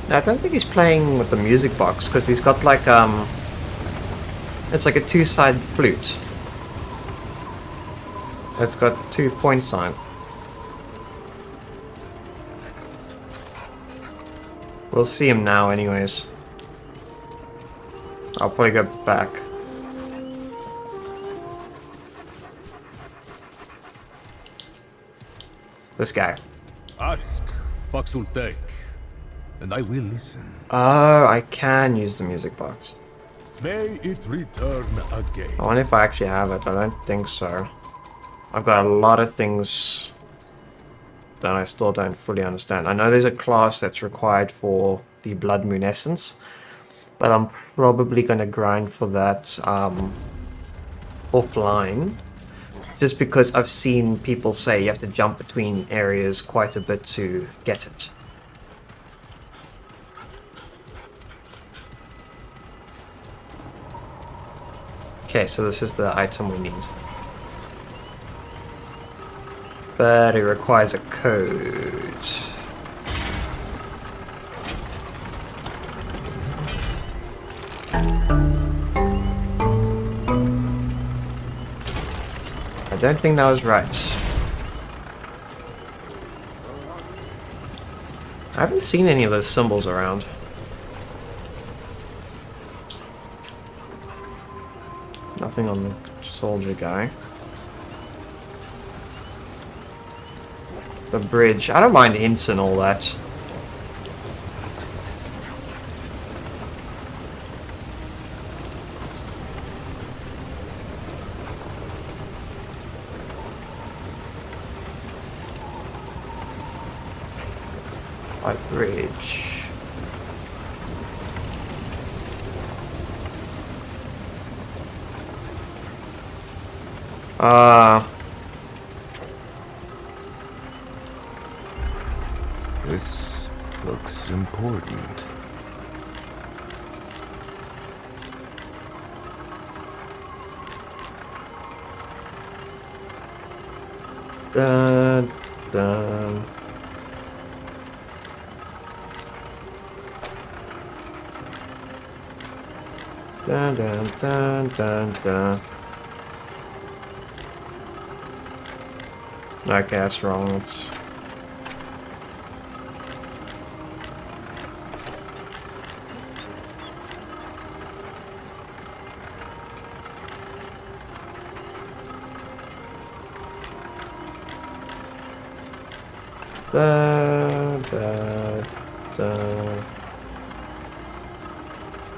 I don't think he's playing with the music box, because he's got like, it's like a two-sided flute. It's got 2 points on it. We'll see him now anyways. I'll probably go back. This guy.
Ask what will take, and I will listen.
Oh, I can use the music box.
May it return again.
I wonder if I actually have it. I don't think so. I've got a lot of things that I still don't fully understand. I know there's a class that's required for the Blood Moon Essence, but I'm probably going to grind for that offline. Just because I've seen people say you have to jump between areas quite a bit to get it. Okay, so this is the item we need. But it requires a code. I don't think that was right. I haven't seen any of those symbols around. Nothing on the soldier guy. The bridge. I don't mind hints and all that. White bridge.
This looks important.
Dun, dun. Dun, dun, dun, dun, dun. Okay, that's wrong. It's...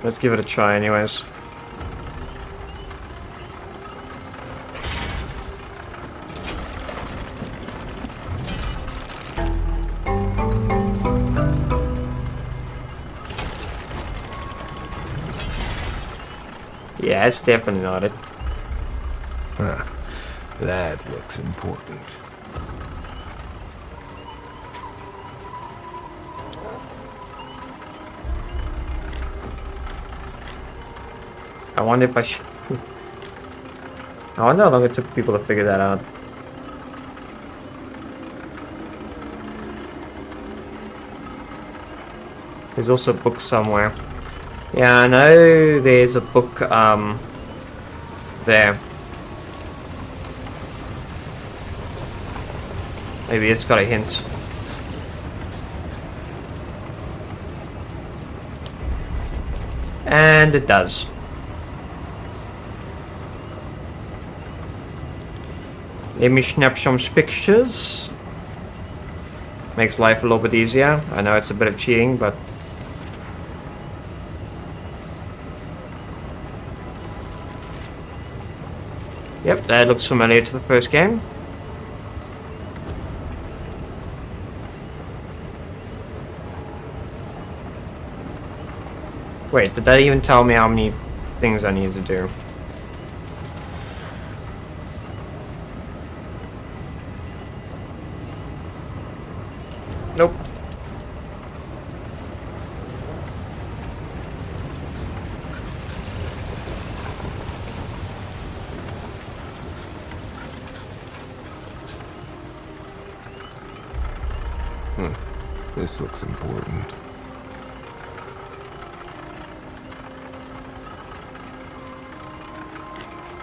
Let's give it a try anyways. Yeah, it's definitely not it.
Huh. That looks important.
I wonder if I should... I wonder how long it took people to figure that out. There's also a book somewhere. Yeah, I know there's a book, there. Maybe it's got a hint. And it does. Let me snap some pictures. Makes life a little bit easier. I know it's a bit of cheating, but... Yep, that looks familiar to the first game. Wait, did that even tell me how many things I need to do? Nope.
This looks important.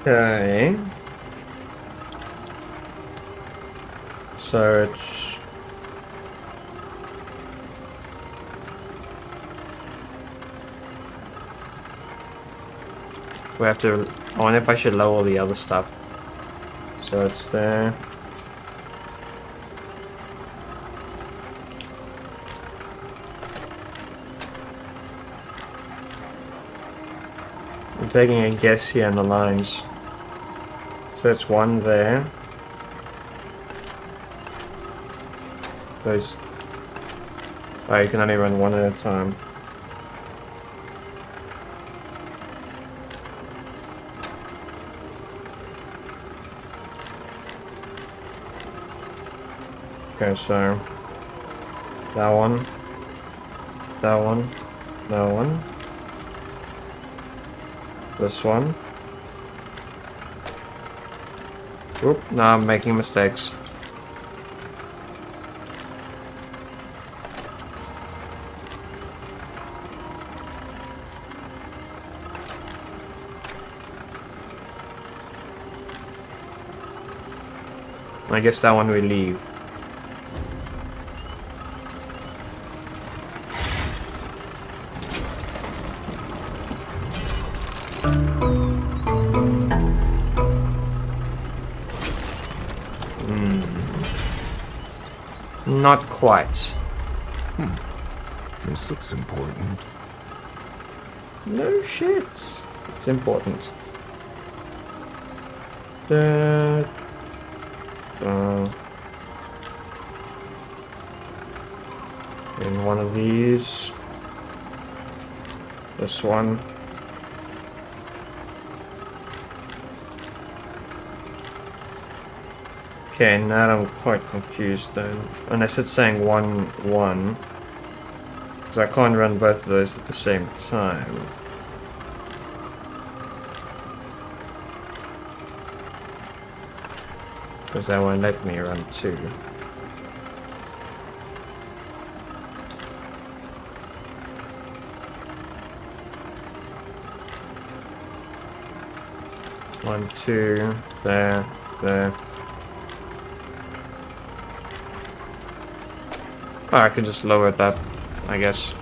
Okay. So it's... We have to... I wonder if I should lower all the other stuff. So it's there. I'm taking a guess here on the lines. So it's one there. Those... Oh, you can only run one at a time. Okay, so... That one. That one. That one. This one. Oop, now I'm making mistakes. I guess that one we leave. Not quite.
This looks important.
No shit. It's important. In one of these. This one. Okay, now I'm quite confused then. Unless it's saying 1, 1. Because I can't run both of those at the same time. Because that won't let me run 2. One, two, there, there. Oh, I can just lower that, I guess.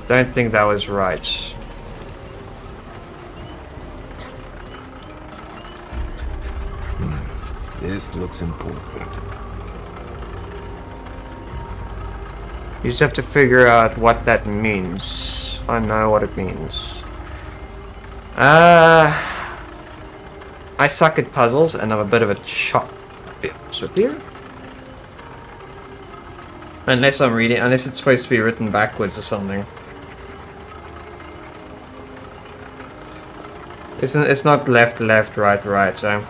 Don't think that was right.
This looks important.
You just have to figure out what that means. I know what it means. I suck at puzzles, and I'm a bit of a chop with you. Unless I'm reading, unless it's supposed to be written backwards or something. It's not left, left, right, right, so.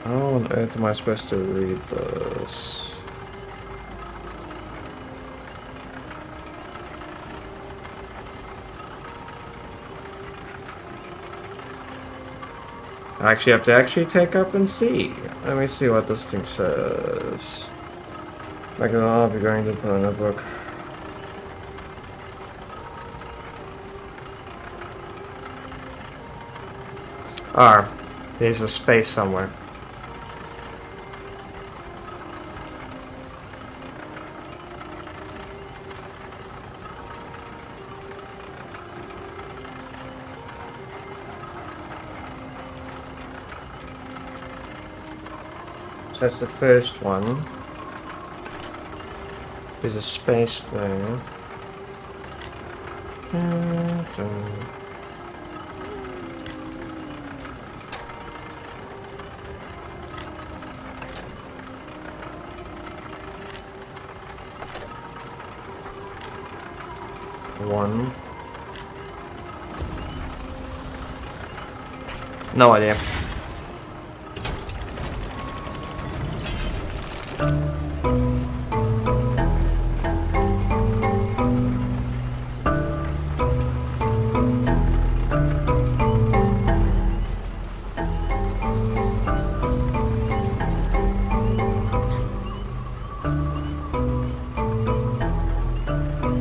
How on earth am I supposed to read this? I actually have to take up and see. Let me see what this thing says. I can all be going to put in a book. Ah, there's a space somewhere. So that's the first one. There's a space there. One. No idea.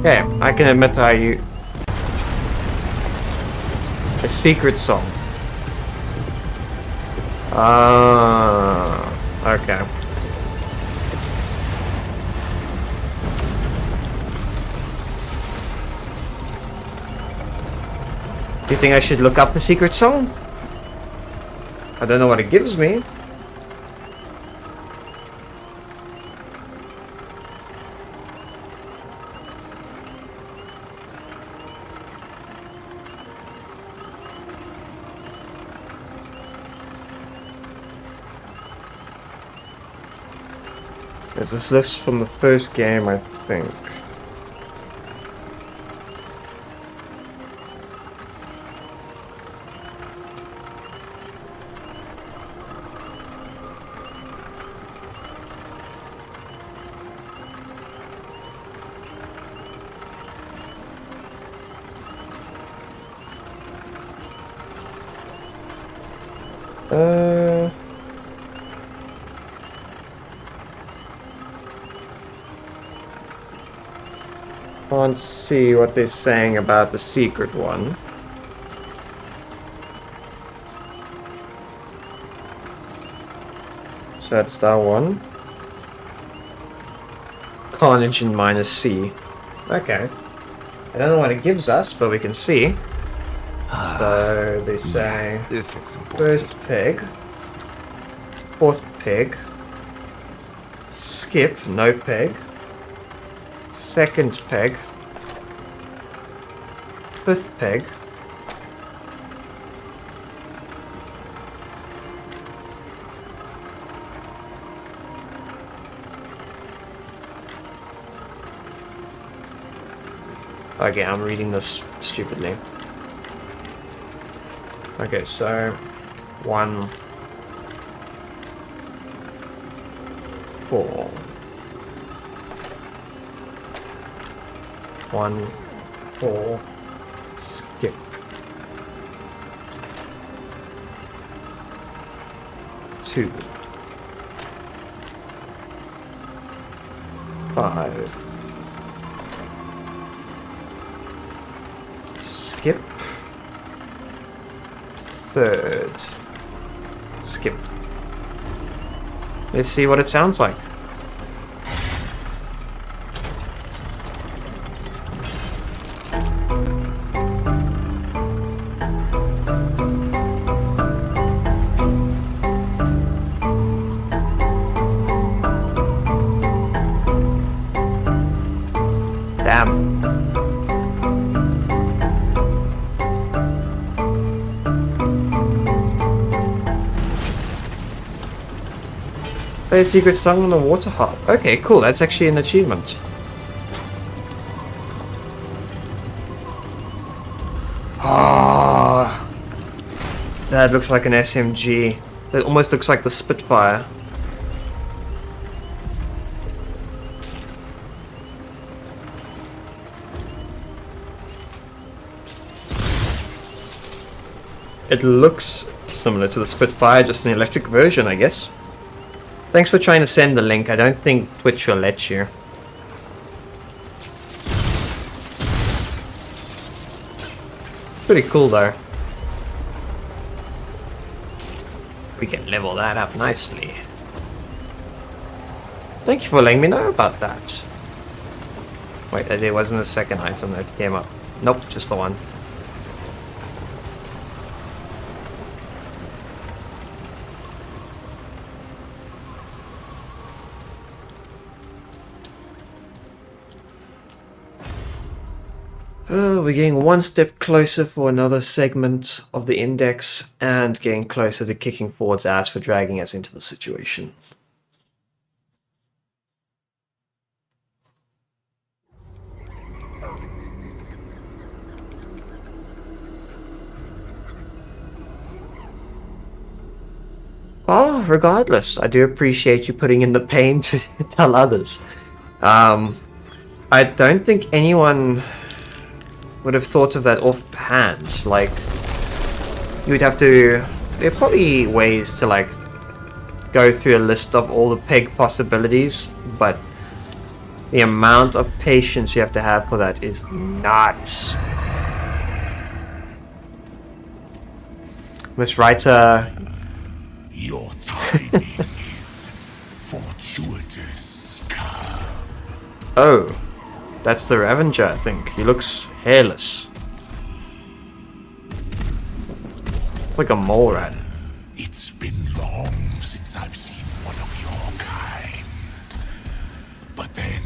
Okay, I can admit a secret song. Okay. Do you think I should look up the secret song? I don't know what it gives me. Is this list from the first game, I think? Can't see what they're saying about the secret one. So that's that one. Carnage in minus C. Okay. I don't know what it gives us, but we can see. So they say
This looks important.
first peg, fourth peg, skip, no peg, second peg, fifth peg, okay, I'm reading this stupidly. Okay, so 1, 4, 1, 4, skip. 2, 5, Skip. Third. Skip. Let's see what it sounds like. Damn. Play a secret song on the water harp. Okay, cool. That's actually an achievement. Ah, that looks like an SMG. It almost looks like the Spitfire. It looks similar to the Spitfire, just an electric version, I guess. Thanks for trying to send the link. I don't think Twitch will let you. Pretty cool though. We can level that up nicely. Thank you for letting me know about that. Wait, there wasn't a second item that came up. Nope, just the one. We're getting one step closer for another segment of the index and getting closer to kicking Ford's ass for dragging us into the situation. Well, regardless, I do appreciate you putting in the pain to tell others. I don't think anyone would have thought of that offhand. Like, you would have to... There are probably ways to, like, go through a list of all the peg possibilities, but the amount of patience you have to have for that is nuts. Miss Writer...
Your timing is fortuitous, Cub.
Oh, that's the Revenger, I think. He looks hairless. It's like a mole rat.
It's been long since I've seen one of your kind. But then,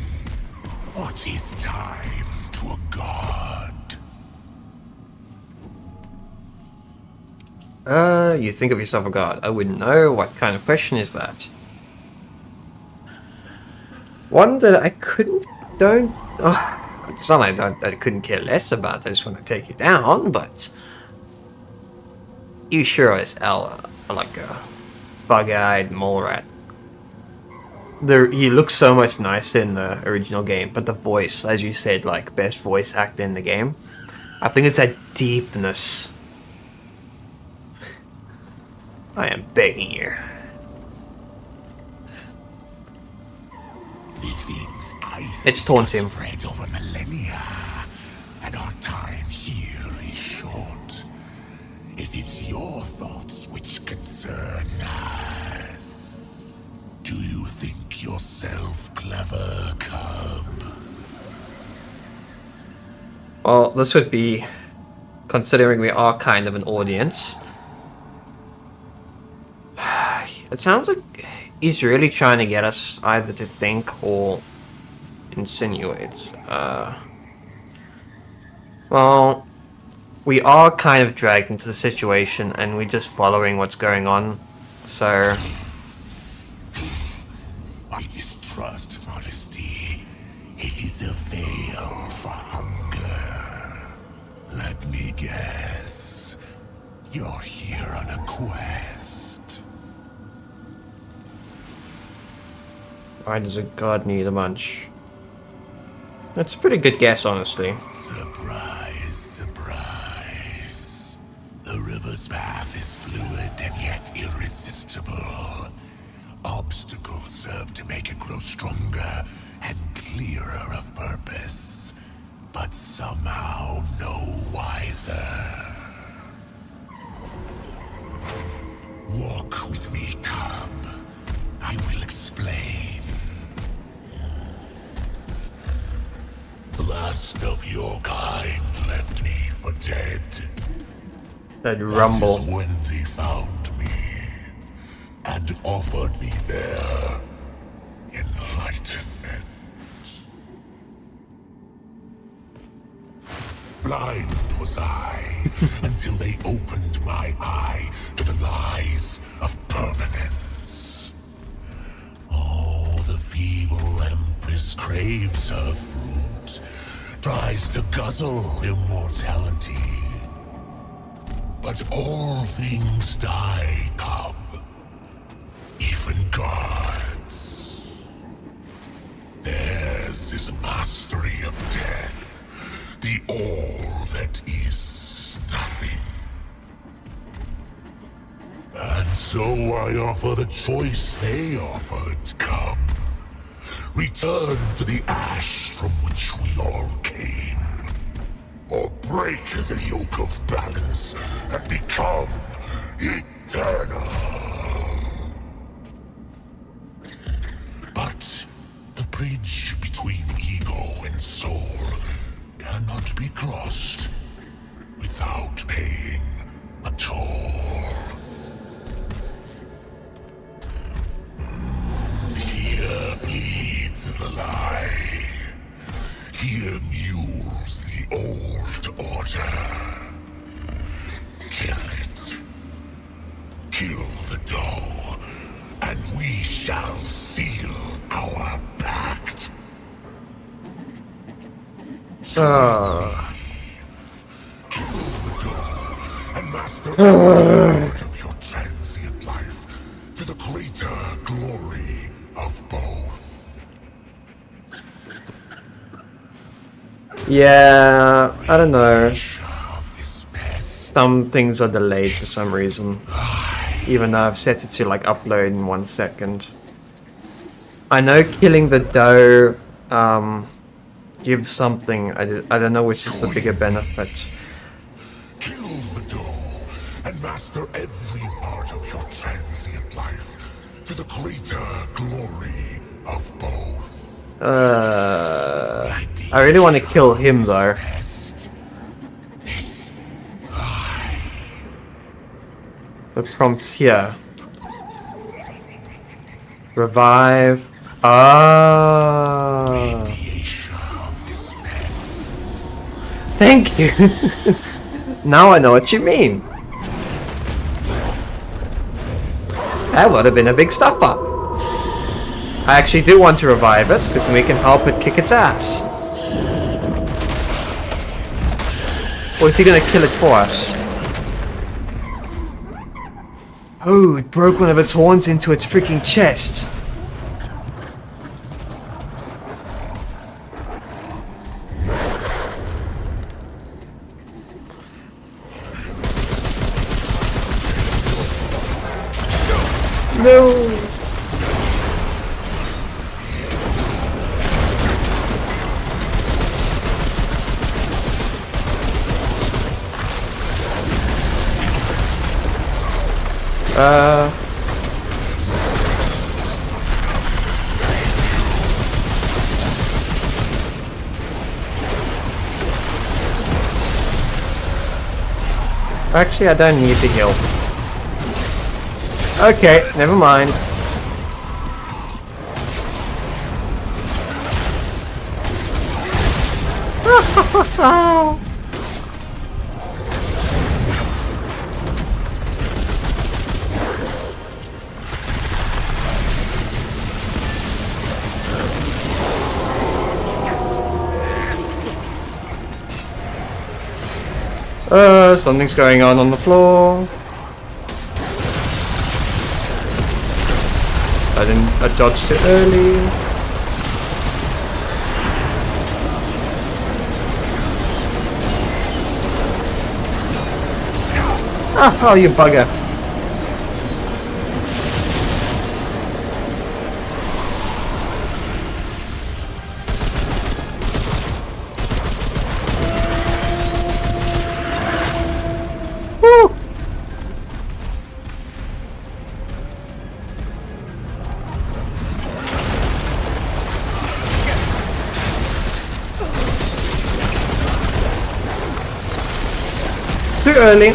what is time to a god?
You think of yourself a god. I wouldn't know. What kind of question is that? One that I don't... Oh, it's not like I couldn't care less about. I just want to take you down, but... You sure as hell are like a bug-eyed mole rat. He looks so much nicer in the original game, but the voice, as you said, like, best voice actor in the game. I think it's that deepness. I am begging you.
The things I
Let's taunt him.
spread over millennia, and our time here is short. It is your thoughts which concern us. Do you think yourself clever, Cub?
Well, this would be, considering we are kind of an audience. It sounds like he's really trying to get us either to think or insinuate. Well, we are kind of dragged into the situation and we're just following what's going on, so...
I distrust modesty. It is a veil for hunger. Let me guess. You're here on a quest.
Why does a god need a bunch? That's a pretty good guess, honestly.
Surprise, surprise. The river's path is fluid and yet irresistible. Obstacles serve to make it grow stronger and clearer of purpose, but somehow no wiser. your kind left me for dead.
That rumble.
That is when they found me and offered me their enlightenment. Blind was I until they opened my eye to the lies of permanence. Oh, the feeble empress craves her fruit, tries to guzzle immortality. But all things die, cub. Even gods. Theirs is mastery of death, the all that is nothing. And so I offer the choice they offered, cub. Return to the ash from which we all came. Or break the yoke of balance and become eternal. But the bridge between ego and soul cannot be crossed without paying a toll. Here bleeds the lie. Here mules the old order. Kill it. Kill the dough, and we shall seal our pact. Kill the dough, and master every part of your transient life to the greater glory of both.
Yeah, I don't know. Some things are delayed for some reason. Even though I've set it to like upload in 1 second. I know killing the dough gives something. I don't know which is the bigger benefit.
Kill the dough and master every part of your transient life to the greater glory of both.
I really want to kill him though. The prompts here. Revive. Ah. Thank you. Now I know what you mean. That would have been a big stuff up. I actually do want to revive it because we can help it kick its ass. Or is he gonna kill it for us? Oh, it broke one of its horns into its freaking chest. No. Actually, I don't need the heal. Okay, never mind. Something's going on the floor. I dodged too early. Oh, you bugger. Woo! Too early.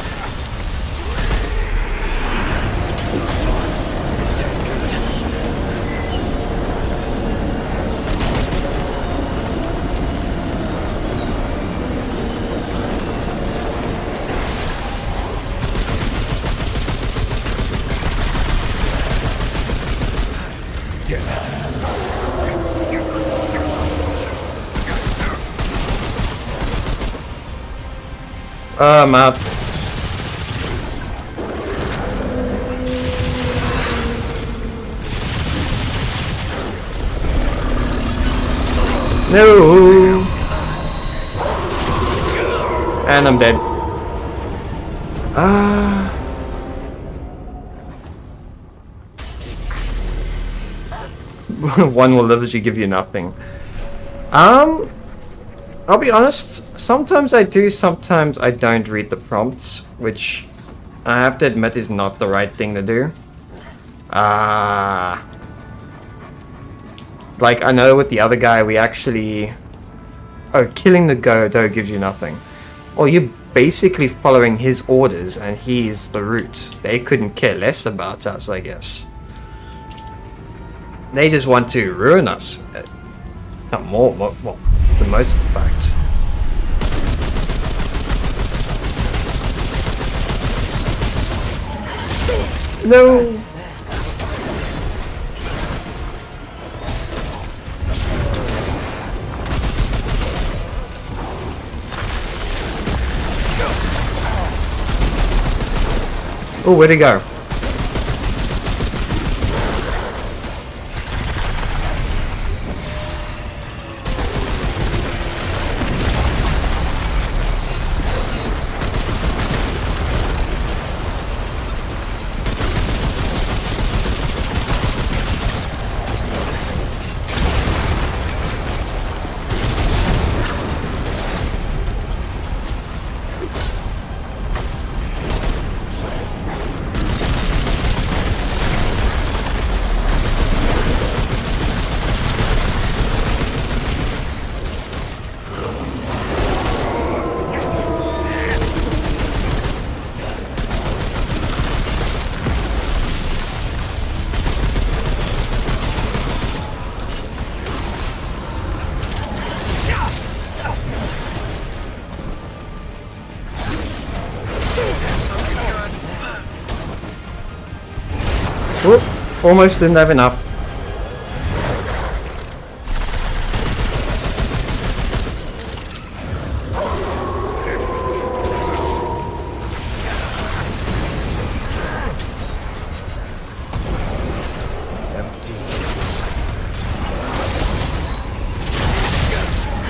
I'm out. No. And I'm dead. One will literally give you nothing. I'll be honest, sometimes I do, sometimes I don't read the prompts, which I have to admit is not the right thing to do. Like, I know with the other guy, we actually... Oh, killing the Godo gives you nothing. Well, you're basically following his orders, and he's the root. They couldn't care less about us, I guess. They just want to ruin us. Not more, well, the most of the fact. No! Oh, where'd he go? Whoop, almost didn't have enough.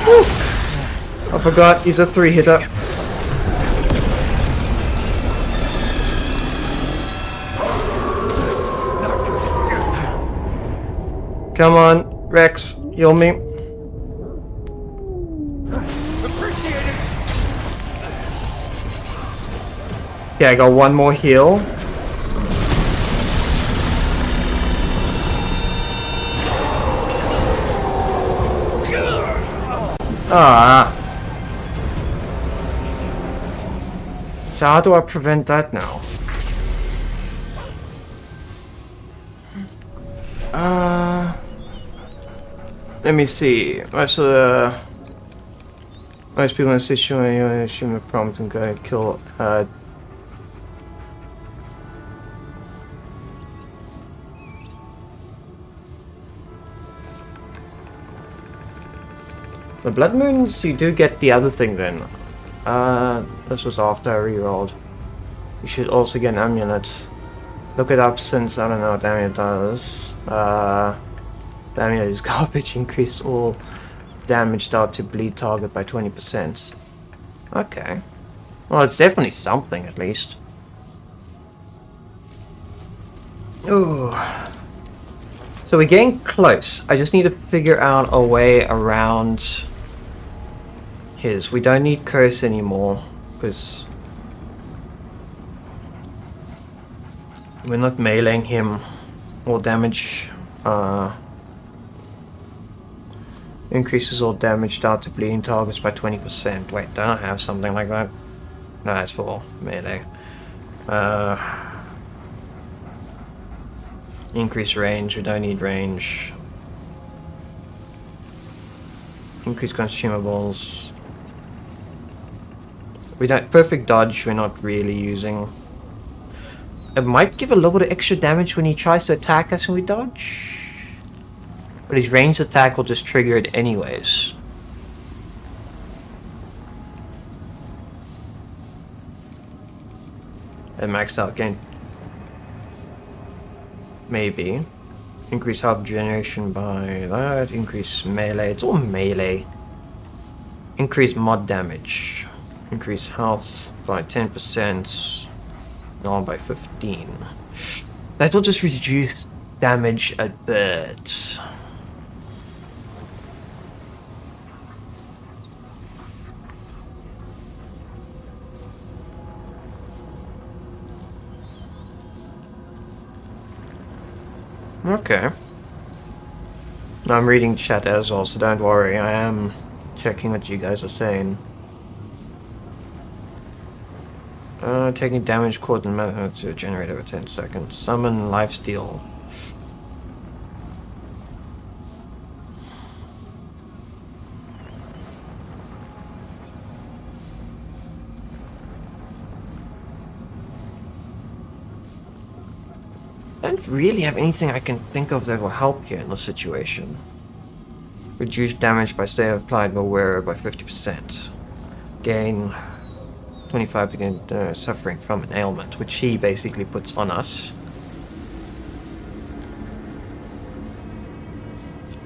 Woo. I forgot he's a 3-hitter. Come on, Rex, heal me. Yeah, I got one more heal. Ah. So how do I prevent that now? Let me see. Most people in this situation assume a prompt and go kill. The Blood Moons, you do get the other thing then. This was after I rerolled. You should also get an amulet. Look it up since I don't know what amulet does. The amulet is garbage. Increased all damage dealt to bleed target by 20%. Okay. Well, it's definitely something at least. Ooh. So we're getting close. I just need to figure out a way around his. We don't need curse anymore because we're not meleeing him. All damage increases all damage dealt to bleeding targets by 20%. Wait, don't I have something like that? No, it's for melee. Increase range, we don't need range. Increase consumables. We don't. Perfect dodge, we're not really using. It might give a little bit of extra damage when he tries to attack us and we dodge. But his ranged attack will just trigger it anyways. And maxed out gain. Maybe. Increase health generation by that. Increase melee. It's all melee. Increase mod damage. Increase health by 10%. No, by 15. That will just reduce damage a bit. Okay. I'm reading chat as well, so don't worry. I am checking what you guys are saying. Taking damage caused in matter to generate over 10 seconds. Summon lifesteal. I don't really have anything I can think of that will help here in this situation. Reduce damage by stay applied by wearer by 50%. Gain 25% suffering from an ailment, which he basically puts on us.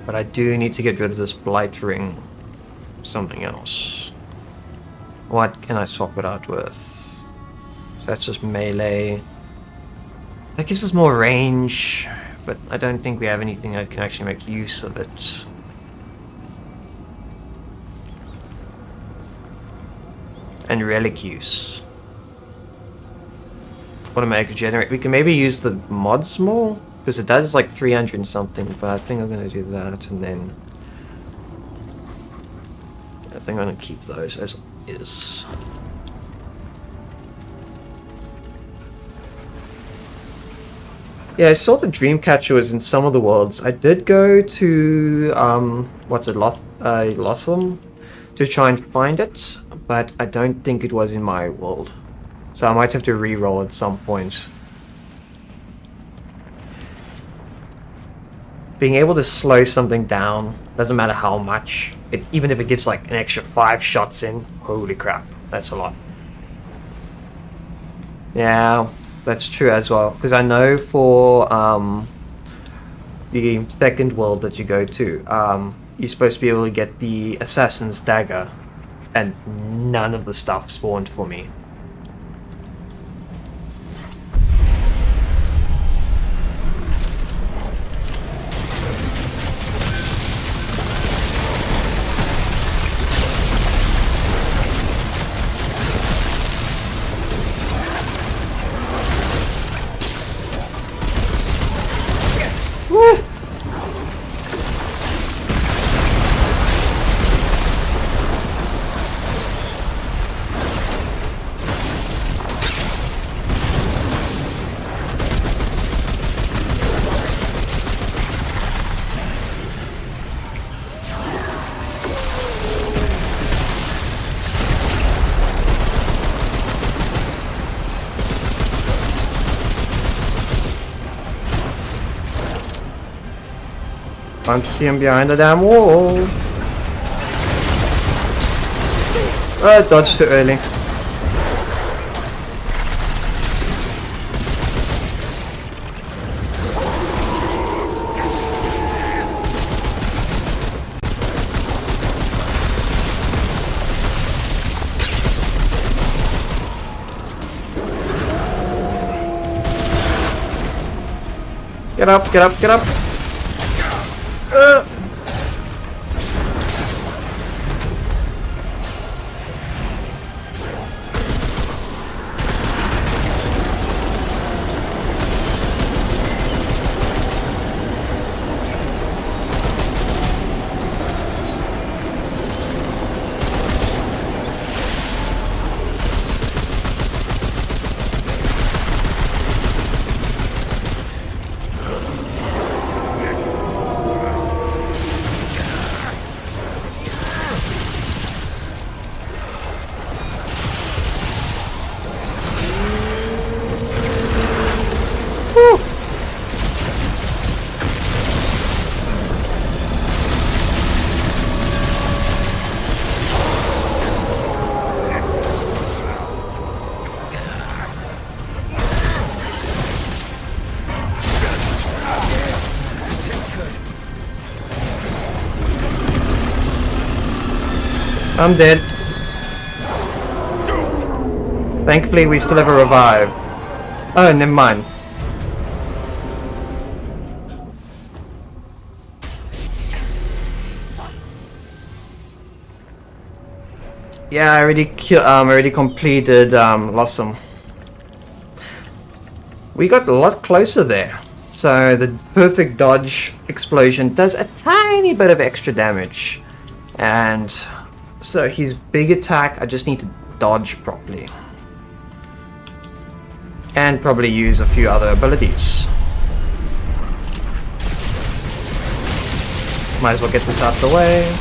But I do need to get rid of this blight ring. Something else. What can I swap it out with? So that's just melee. That gives us more range, but I don't think we have anything that can actually make use of it. And relic use. Automatic generate. We can maybe use the mods more, because it does like 300 and something, but I think I'm going to do that, and then I think I'm going to keep those as is. Yeah, I saw the Dreamcatcher was in some of the worlds. I did go to, Lotham to try and find it, but I don't think it was in my world. So I might have to re-roll at some point. Being able to slow something down, doesn't matter how much, even if it gives like an extra 5 shots in, holy crap, that's a lot. Yeah, that's true as well, because I know for the second world that you go to, you're supposed to be able to get the Assassin's Dagger, and none of the stuff spawned for me. Can't see him behind the damn wall. Oh, dodged too early. Get up, get up, get up. I'm dead. Thankfully, we still have a revive. Oh, never mind. Yeah, I already completed Lossum. We got a lot closer there. So the perfect dodge explosion does a tiny bit of extra damage. And so his big attack, I just need to dodge properly. And probably use a few other abilities. Might as well get this out of the way.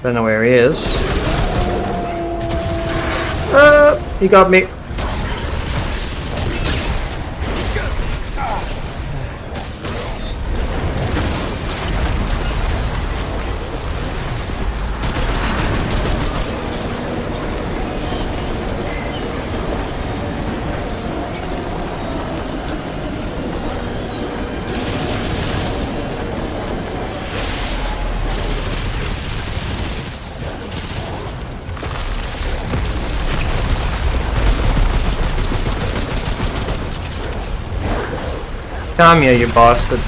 Don't know where he is. He got me. Come here, you bastard.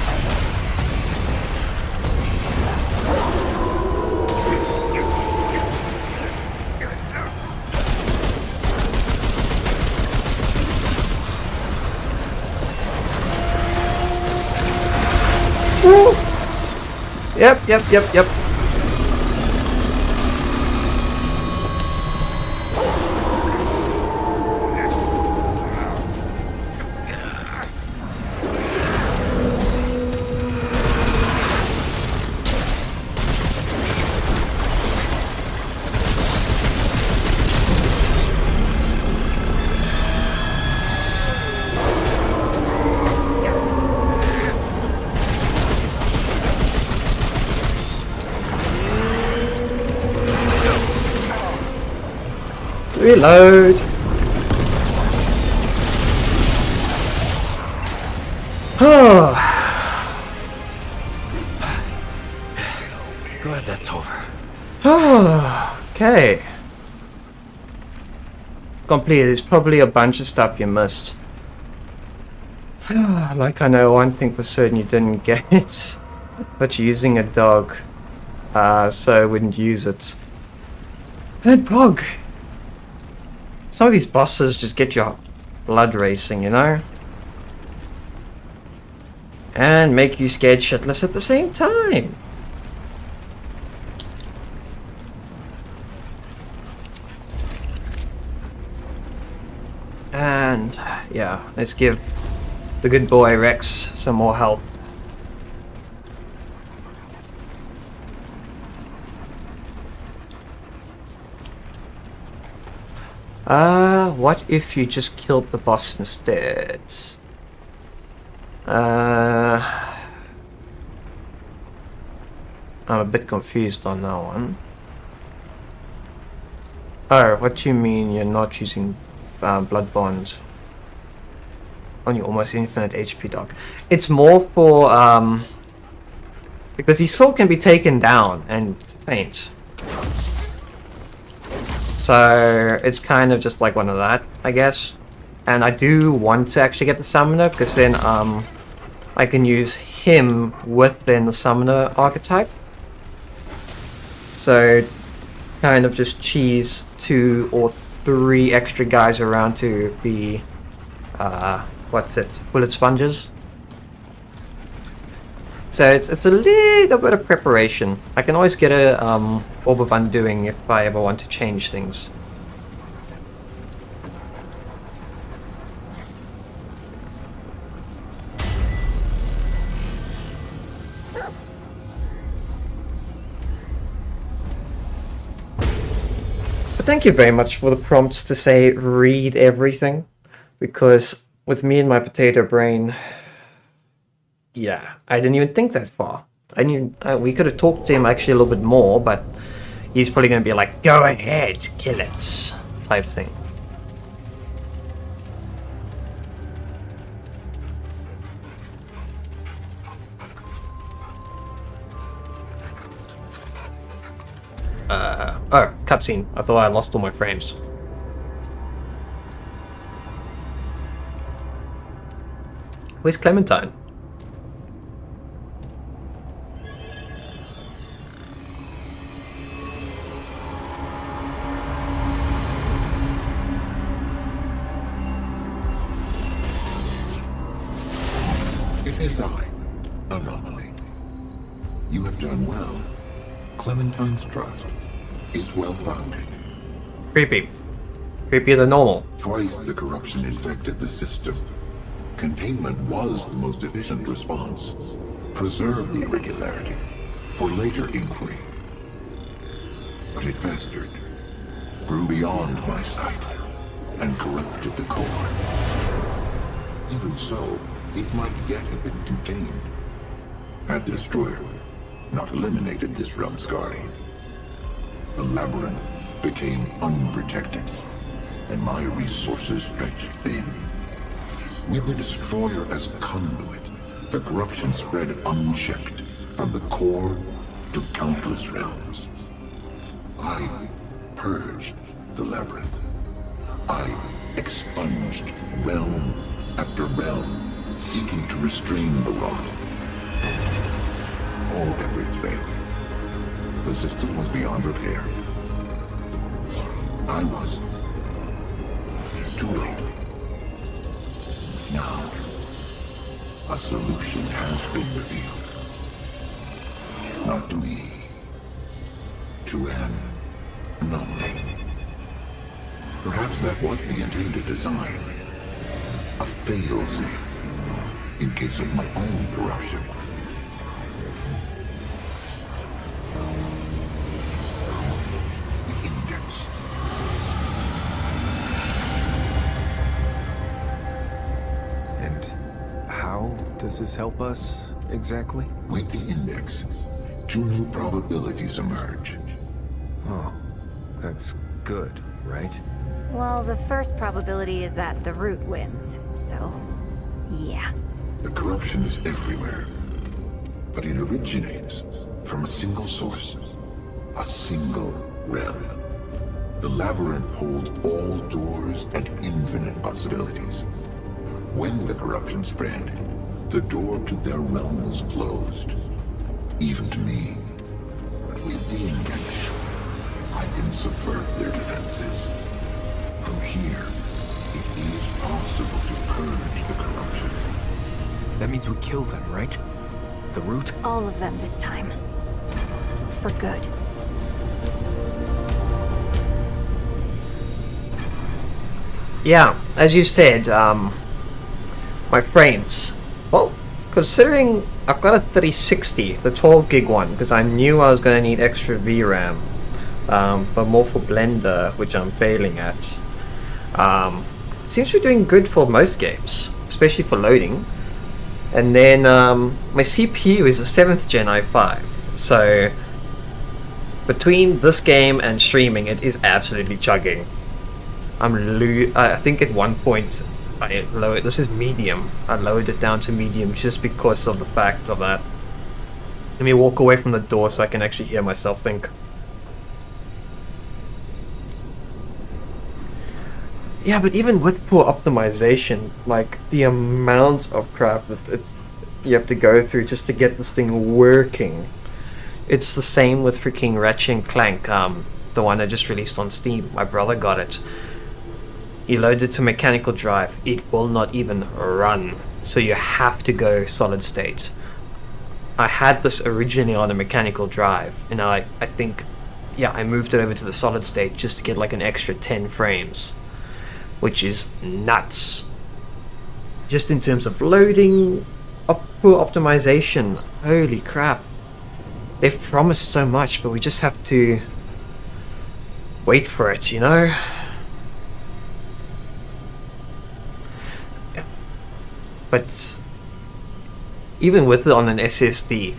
Woo! Yep. Reload.
Glad that's over.
Okay. Completed. There's probably a bunch of stuff you missed. Like I know one thing for certain you didn't get, but you're using a dog, so I wouldn't use it. And Pog. Some of these bosses just get your blood racing, you know? And make you scared shitless at the same time. And yeah, let's give the good boy Rex some more health. What if you just killed the boss instead? I'm a bit confused on that one. Oh, what do you mean you're not using blood bonds on your almost infinite HP dog? It's more for because he still can be taken down and faint. So it's kind of just like one of that, I guess. And I do want to actually get the summoner, because then I can use him with then the summoner archetype. So kind of just cheese 2 or 3 extra guys around to be what's it? Bullet sponges. So it's a little bit of preparation. I can always get a orb of undoing if I ever want to change things. But thank you very much for the prompts to say read everything, because with me and my potato brain, yeah, I didn't even think that far. I knew we could have talked to him actually a little bit more, but he's probably going to be like, "Go ahead, kill it," type thing. Oh, cutscene. I thought I lost all my frames. Where's Clementine?
It is I, Anomaly. You have done well. Clementine's trust is well founded.
Creepy. Creepier than normal.
Twice the corruption infected the system. Containment was the most efficient response. Preserve the irregularity for later inquiry. But it festered, grew beyond my sight, and corrupted the core. Even so, it might yet have been contained. Had the destroyer not eliminated this realm's guardian, the labyrinth became unprotected, and my resources stretched thin. With the destroyer as conduit, the corruption spread unchecked from the core to countless realms. I purged the labyrinth. I expunged realm after realm, seeking to restrain the rot. All efforts failed. The system was beyond repair. I was too late. Now, a solution has been revealed. Not to me, to an anomaly. Perhaps that was the intended design. A fail-safe in case of my own corruption. The index.
And how does this help us, exactly?
With the index, 2 new probabilities emerge.
Oh, that's good, right?
Well, the first probability is that the root wins, so yeah.
The corruption is everywhere, but it originates from a single source, a single realm. The labyrinth holds all doors and infinite possibilities. When the corruption spread, the door to their realm was closed, even to me. But with the index, I can subvert their defenses. From here, it is possible to purge the corruption.
That means we kill them, right? The root?
All of them this time. For good.
Yeah, as you said, my frames. Well, considering I've got a 3060, the 12 gig one, because I knew I was going to need extra VRAM, but more for Blender, which I'm failing at. Seems to be doing good for most games, especially for loading. And then my CPU is a 7th gen i5, so between this game and streaming, it is absolutely chugging. I think at one point I lowered. This is medium. I lowered it down to medium just because of the fact of that. Let me walk away from the door so I can actually hear myself think. Yeah, but even with poor optimization, like the amount of crap that you have to go through just to get this thing working. It's the same with freaking Ratchet and Clank, the one I just released on Steam. My brother got it. You load it to mechanical drive, it will not even run. So you have to go solid state. I had this originally on a mechanical drive, and I think, yeah, I moved it over to the solid state just to get like an extra 10 frames, which is nuts. Just in terms of loading, poor optimization, holy crap. They've promised so much, but we just have to wait for it, you know? Yeah. But even with it on an SSD,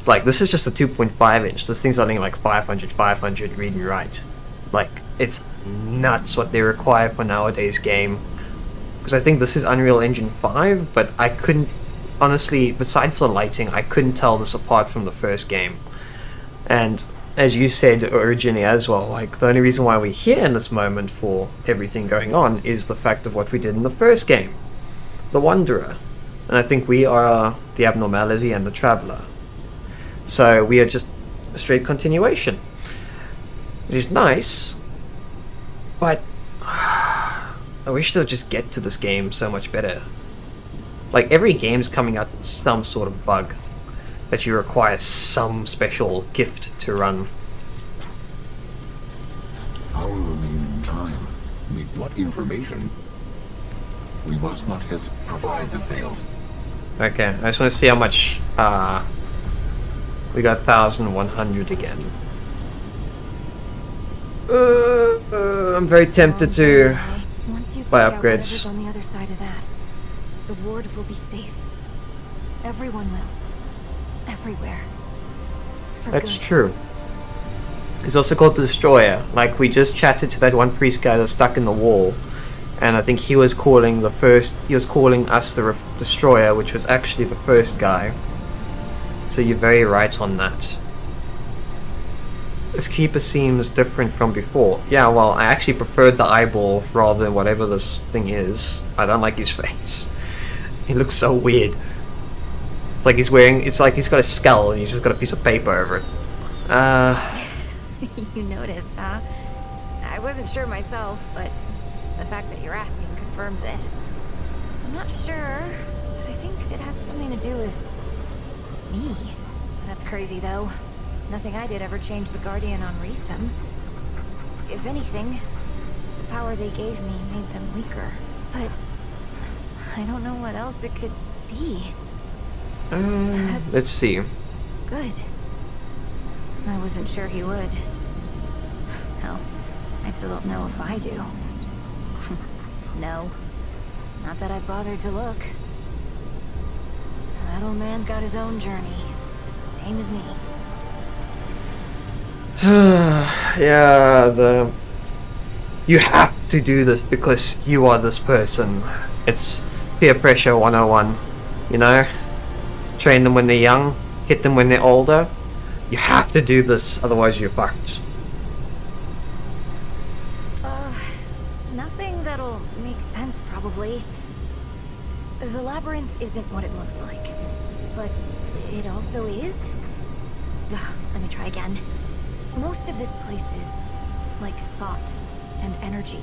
like, this is just a 2.5 inch. This thing's only like 500 read and write. Like, it's nuts what they require for nowadays game. Because I think this is Unreal Engine 5, but I couldn't, honestly, besides the lighting, I couldn't tell this apart from the first game. And as you said originally as well, like, the only reason why we're here in this moment for everything going on is the fact of what we did in the first game, the Wanderer. And I think we are the Abnormality and the Traveler. So we are just a straight continuation. It is nice, but I wish they'll just get to this game so much better. Like, every game's coming out with some sort of bug that you require some special gift to run.
Our remaining time. Need what information? We must not hesitate. Provide the field.
Okay, I just want to see how much, we got 1,100 again. I'm very tempted to
Once you
buy
take out
upgrades.
whatever's on the other side of that, the ward will be safe. Everyone will. Everywhere. For
That's
good.
true. He's also called the Destroyer. Like, we just chatted to that one priest guy that's stuck in the wall, and I think he was calling us the Destroyer, which was actually the first guy. So you're very right on that. This Keeper seems different from before. Yeah, well, I actually preferred the eyeball rather than whatever this thing is. I don't like his face. He looks so weird. It's like he's got a skull and he's just got a piece of paper over it.
You noticed, huh? I wasn't sure myself, but the fact that you're asking confirms it. I'm not sure, but I think it has something to do with me. That's crazy, though. Nothing I did ever changed the Guardian on Resum. If anything, the power they gave me made them weaker. But I don't know what else it could be.
Let's see.
Good. I wasn't sure he would. Hell, I still don't know if I do. No. Not that I've bothered to look. That old man's got his own journey. Same as me.
Yeah, you have to do this because you are this person. It's peer pressure 101, you know? Train them when they're young, hit them when they're older. You have to do this, otherwise you're fucked.
Nothing that'll make sense, probably. The labyrinth isn't what it looks like. But it also is? Let me try again. Most of this place is like thought and energy.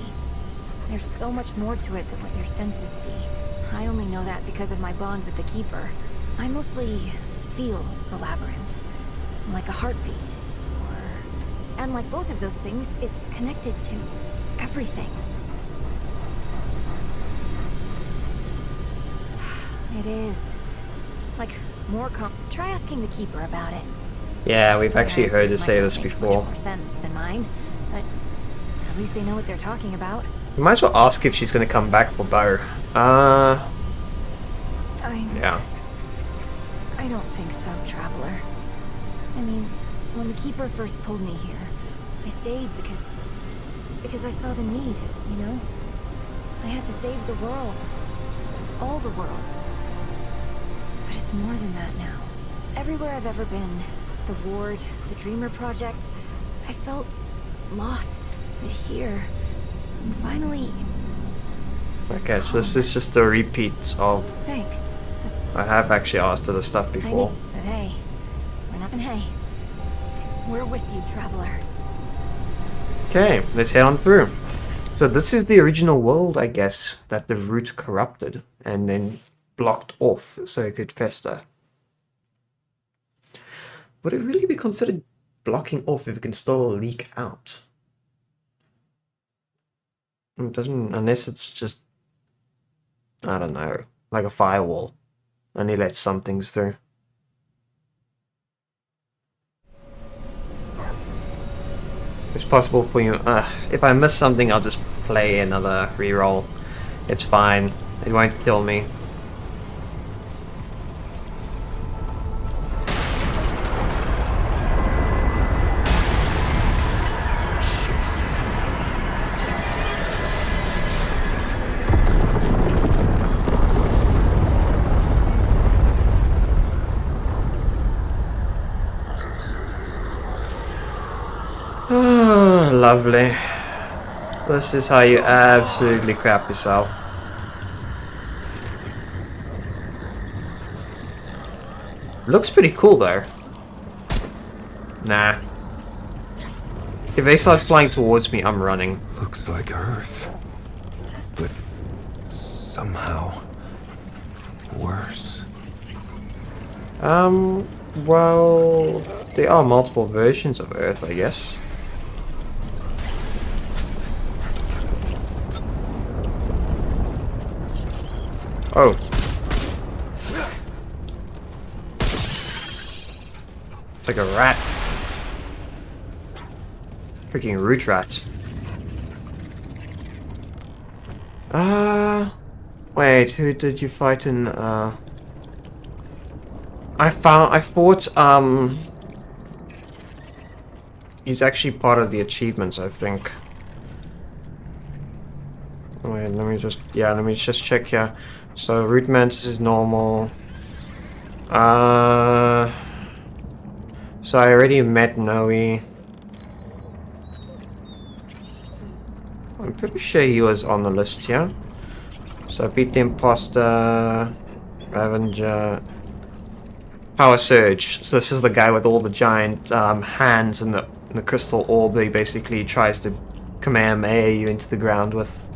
There's so much more to it than what your senses see. I only know that because of my bond with the Keeper. I mostly feel the labyrinth, like a heartbeat. And like both of those things, it's connected to everything. It is. Like, more try asking the Keeper about it.
Yeah, we've actually
Their
heard her
answers
say
might
this
not make
before.
much more sense than mine, but at least they know what they're talking about.
You might as well ask if she's gonna come back for Bo. Yeah.
I don't think so, Traveler. I mean, when the Keeper first pulled me here, I stayed because I saw the need, you know? I had to save the world. All the worlds. But it's more than that now. Everywhere I've ever been, the Ward, the Dreamer Project, I felt lost. But here, I'm finally...
Okay, so this is just a repeat of...
Thanks.
I have actually asked her this stuff before.
But hey, we're not gonna hey. We're with you, Traveler.
Okay, let's head on through. So this is the original world, I guess, that the root corrupted and then blocked off so it could fester. Would it really be considered blocking off if it can still leak out? It doesn't, unless it's just, I don't know, like a firewall. Only lets some things through. It's possible for you. If I miss something, I'll just play another reroll. It's fine. It won't kill me. Lovely. This is how you absolutely crap yourself. Looks pretty cool though. Nah. If they start flying towards me, I'm running.
Looks like Earth, but somehow worse.
Well, there are multiple versions of Earth, I guess. Oh. It's like a rat. Freaking root rat. Wait, who did you fight in, I fought, he's actually part of the achievements, I think. Wait, let me just check here. So, root mantis is normal. So I already met Noe. I'm pretty sure he was on the list here. So I beat the imposter, Ravager, Power Surge. So this is the guy with all the giant hands and the crystal orb that he basically tries to Kamehameha you into the ground with.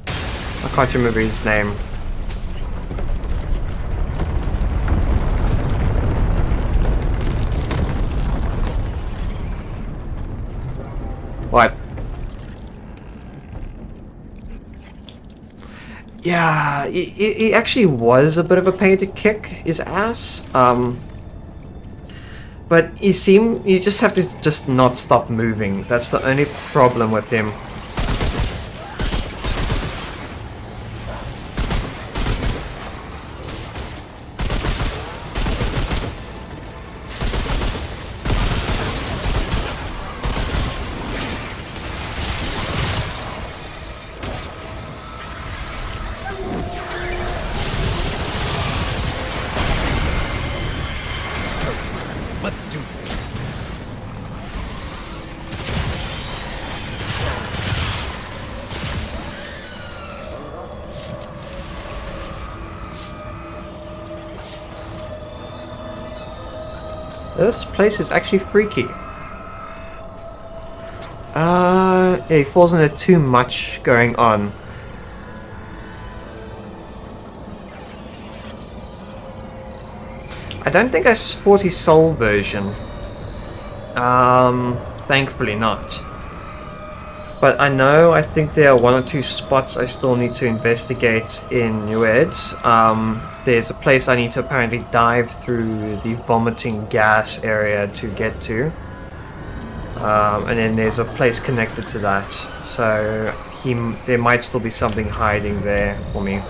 I can't remember his name. What? Yeah, he actually was a bit of a pain to kick his ass. But you just have to just not stop moving. That's the only problem with him.
Let's do this.
This place is actually freaky. Yeah, he falls into too much going on. I don't think I fought his soul version. Thankfully not. But I think there are one or two spots I still need to investigate in New Eds. There's a place I need to apparently dive through the vomiting gas area to get to. And then there's a place connected to that. So there might still be something hiding there for me.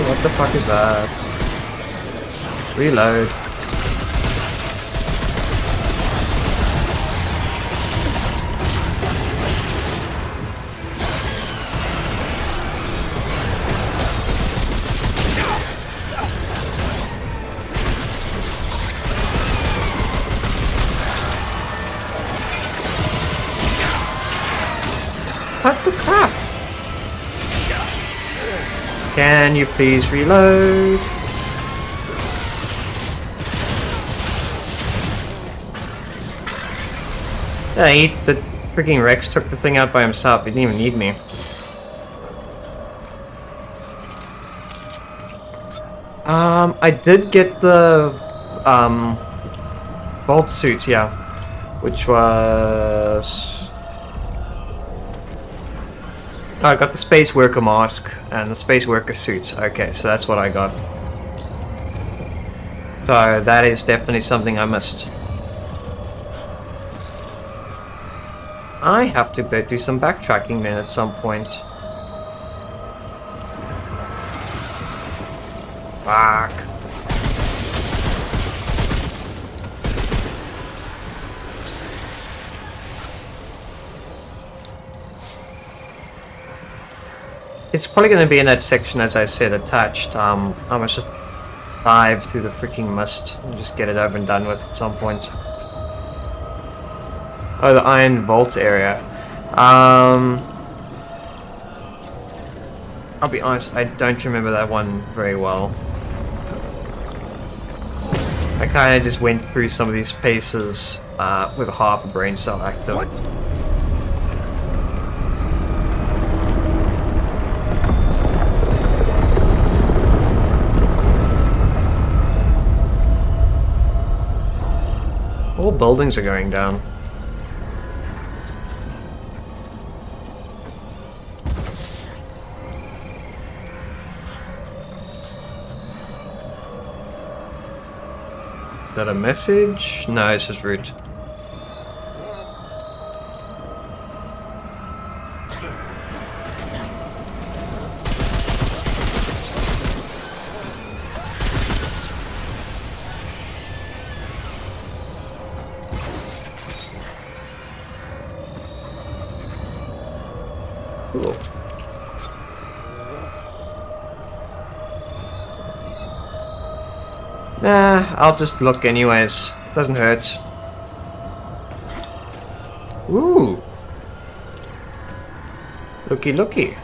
What the fuck is that? Reload. What the crap? Can you please reload? Yeah, the freaking Rex took the thing out by himself. He didn't even need me. I did get the Vault suit, yeah, which was... Oh, I got the Space Worker mask and the Space Worker suit. Okay, so that's what I got. So that is definitely something I missed. I have to do some backtracking then at some point. Fuck. It's probably going to be in that section, as I said, attached. I must just dive through the freaking mist and just get it over and done with at some point. Oh, the Iron Vault area. I'll be honest, I don't remember that one very well. I kind of just went through some of these paces with half a brain cell active.
What?
All buildings are going down. Is that a message? No, it's just route. Cool. Nah, I'll just look anyways. Doesn't hurt. Ooh. Looky looky.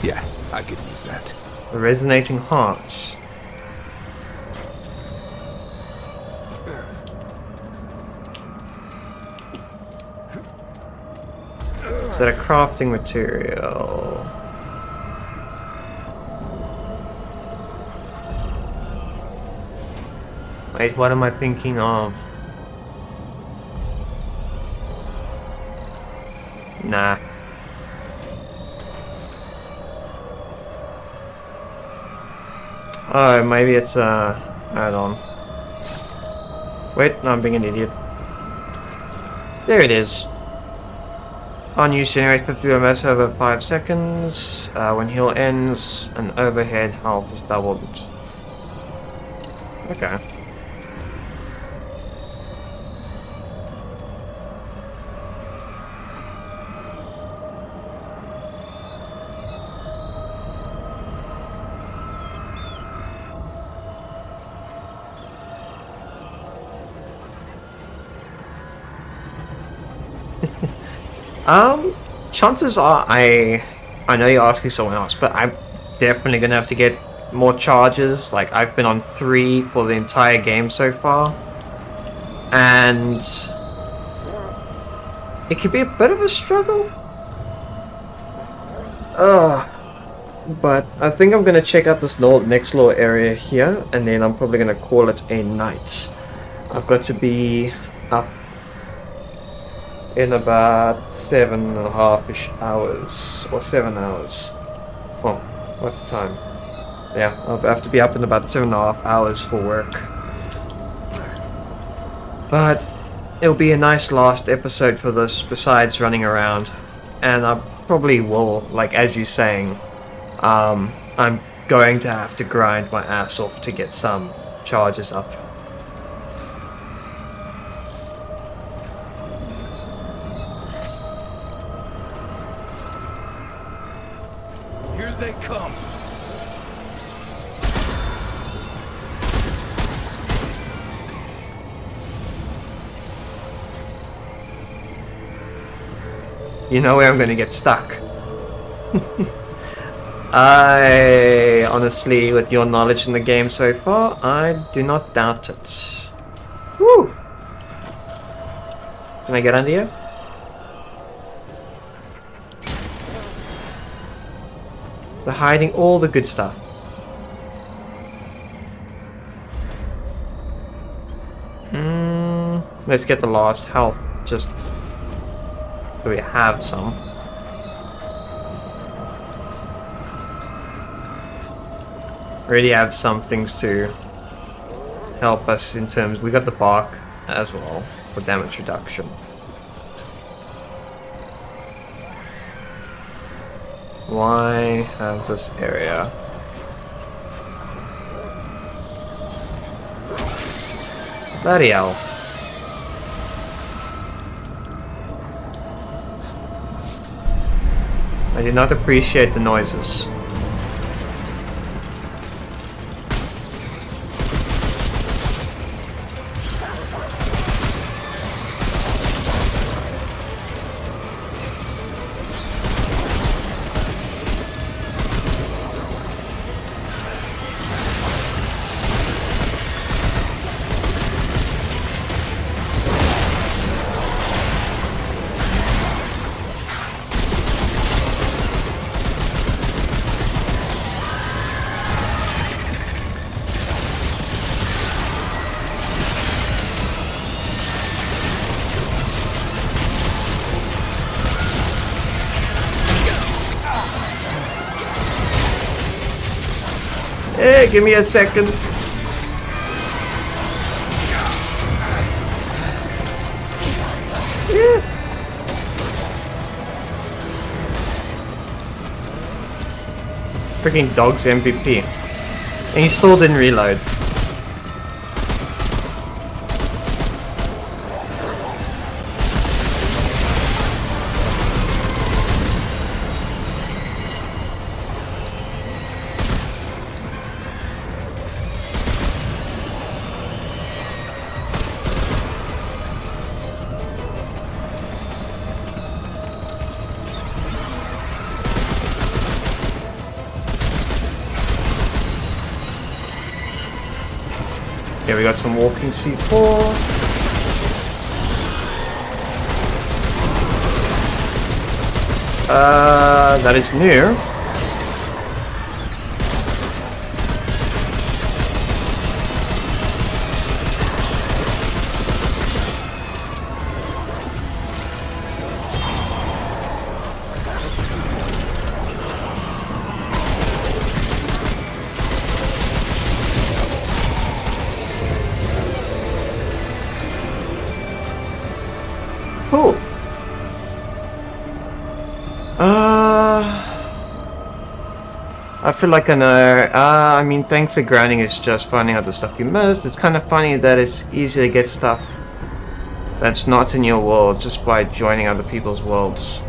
Yeah, I could use that.
The resonating hearts. Is that a crafting material? Wait, what am I thinking of? Nah. Oh, maybe it's a add-on. Wait, no, I'm being an idiot. There it is. Unused generates 50 MS over 5 seconds. When heal ends, an overhead health is doubled. Okay. Chances are I know you're asking someone else, but I'm definitely gonna have to get more charges. Like, I've been on 3 for the entire game so far, and it could be a bit of a struggle. But I think I'm gonna check out this next little area here, and then I'm probably gonna call it a night. I've got to be up in about 7.5-ish hours, or 7 hours. Well, what's the time? Yeah, I'll have to be up in about 7.5 hours for work. But it'll be a nice last episode for this, besides running around. And I probably will, like as you're saying, I'm going to have to grind my ass off to get some charges up.
Here they come.
You know where I'm going to get stuck. I honestly, with your knowledge in the game so far, I do not doubt it. Woo! Can I get under here? They're hiding all the good stuff. Let's get the last health, just so we have some. Already have some things to help us in terms. We got the bark as well for damage reduction. Why have this area? Bloody hell. I did not appreciate the noises. Hey, give me a second. Yeah. Freaking dog's MVP. And he still didn't reload. Okay, we got some walking C4. That is new. Cool. I feel like I know. I mean, thankfully grinding is just finding out the stuff you missed. It's kind of funny that it's easy to get stuff that's not in your world just by joining other people's worlds.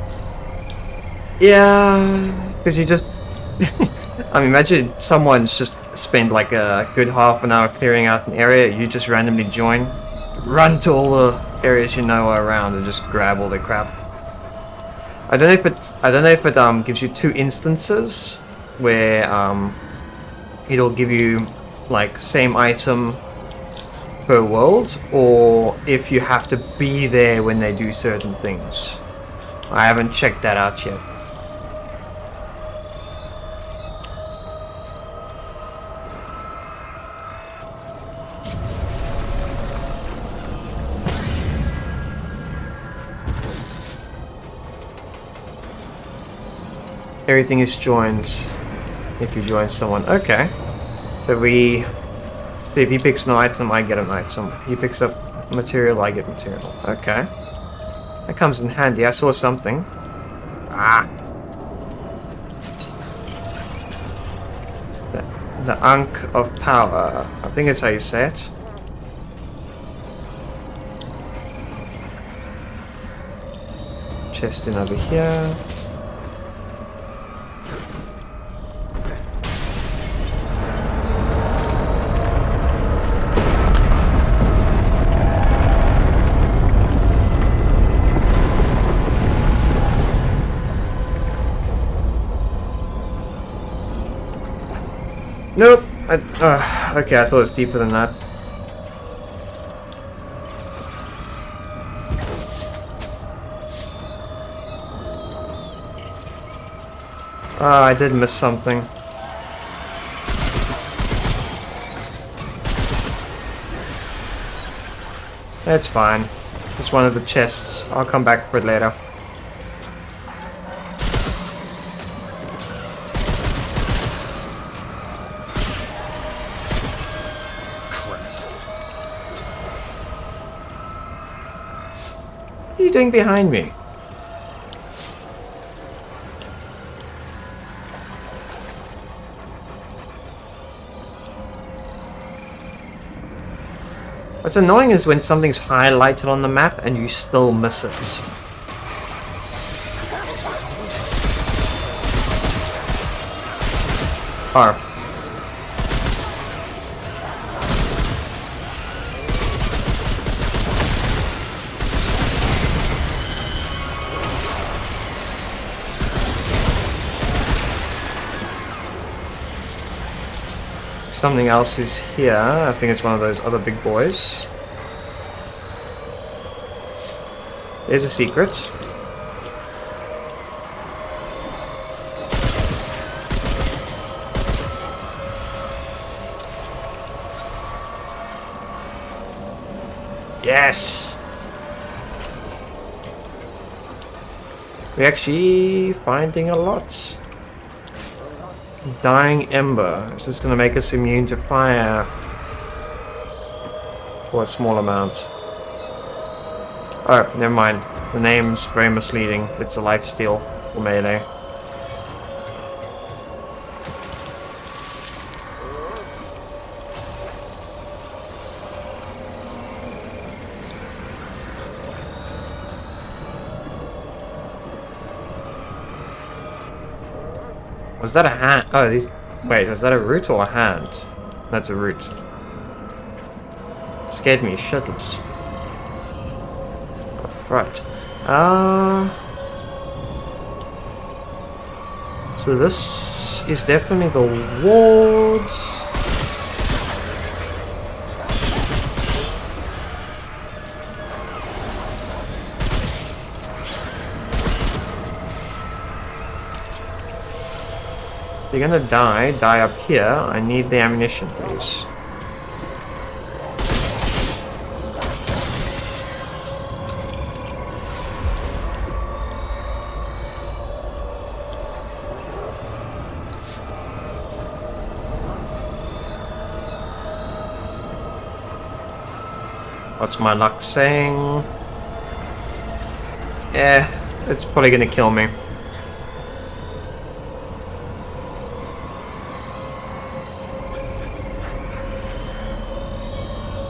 Yeah, because you just... I mean, imagine someone's just spent like a good half an hour clearing out an area, you just randomly join, run to all the areas you know are around and just grab all their crap. I don't know if it gives you two instances where it'll give you like same item per world, or if you have to be there when they do certain things. I haven't checked that out yet. Everything is joined if you join someone. Okay. So if he picks an item, I get an item. He picks up material, I get material. Okay. That comes in handy. I saw something. Ah. The Ankh of Power. I think that's how you say it. Chest in over here. Nope. Okay, I thought it was deeper than that. Ah, I did miss something. It's fine. It's one of the chests. I'll come back for it later. What are you doing behind me? What's annoying is when something's highlighted on the map and you still miss it. Oh. Something else is here. I think it's one of those other big boys. There's a secret. Yes! We're actually finding a lot. Dying Ember. Is this going to make us immune to fire? For a small amount. Oh, never mind. The name's very misleading. It's a lifesteal for melee. Was that a hand? Oh, these. Wait, was that a root or a hand? That's a root. Scared me shitless. Oh, right. So this is definitely the wards. If you're gonna die up here. I need the ammunition, please. What's my luck saying? It's probably gonna kill me.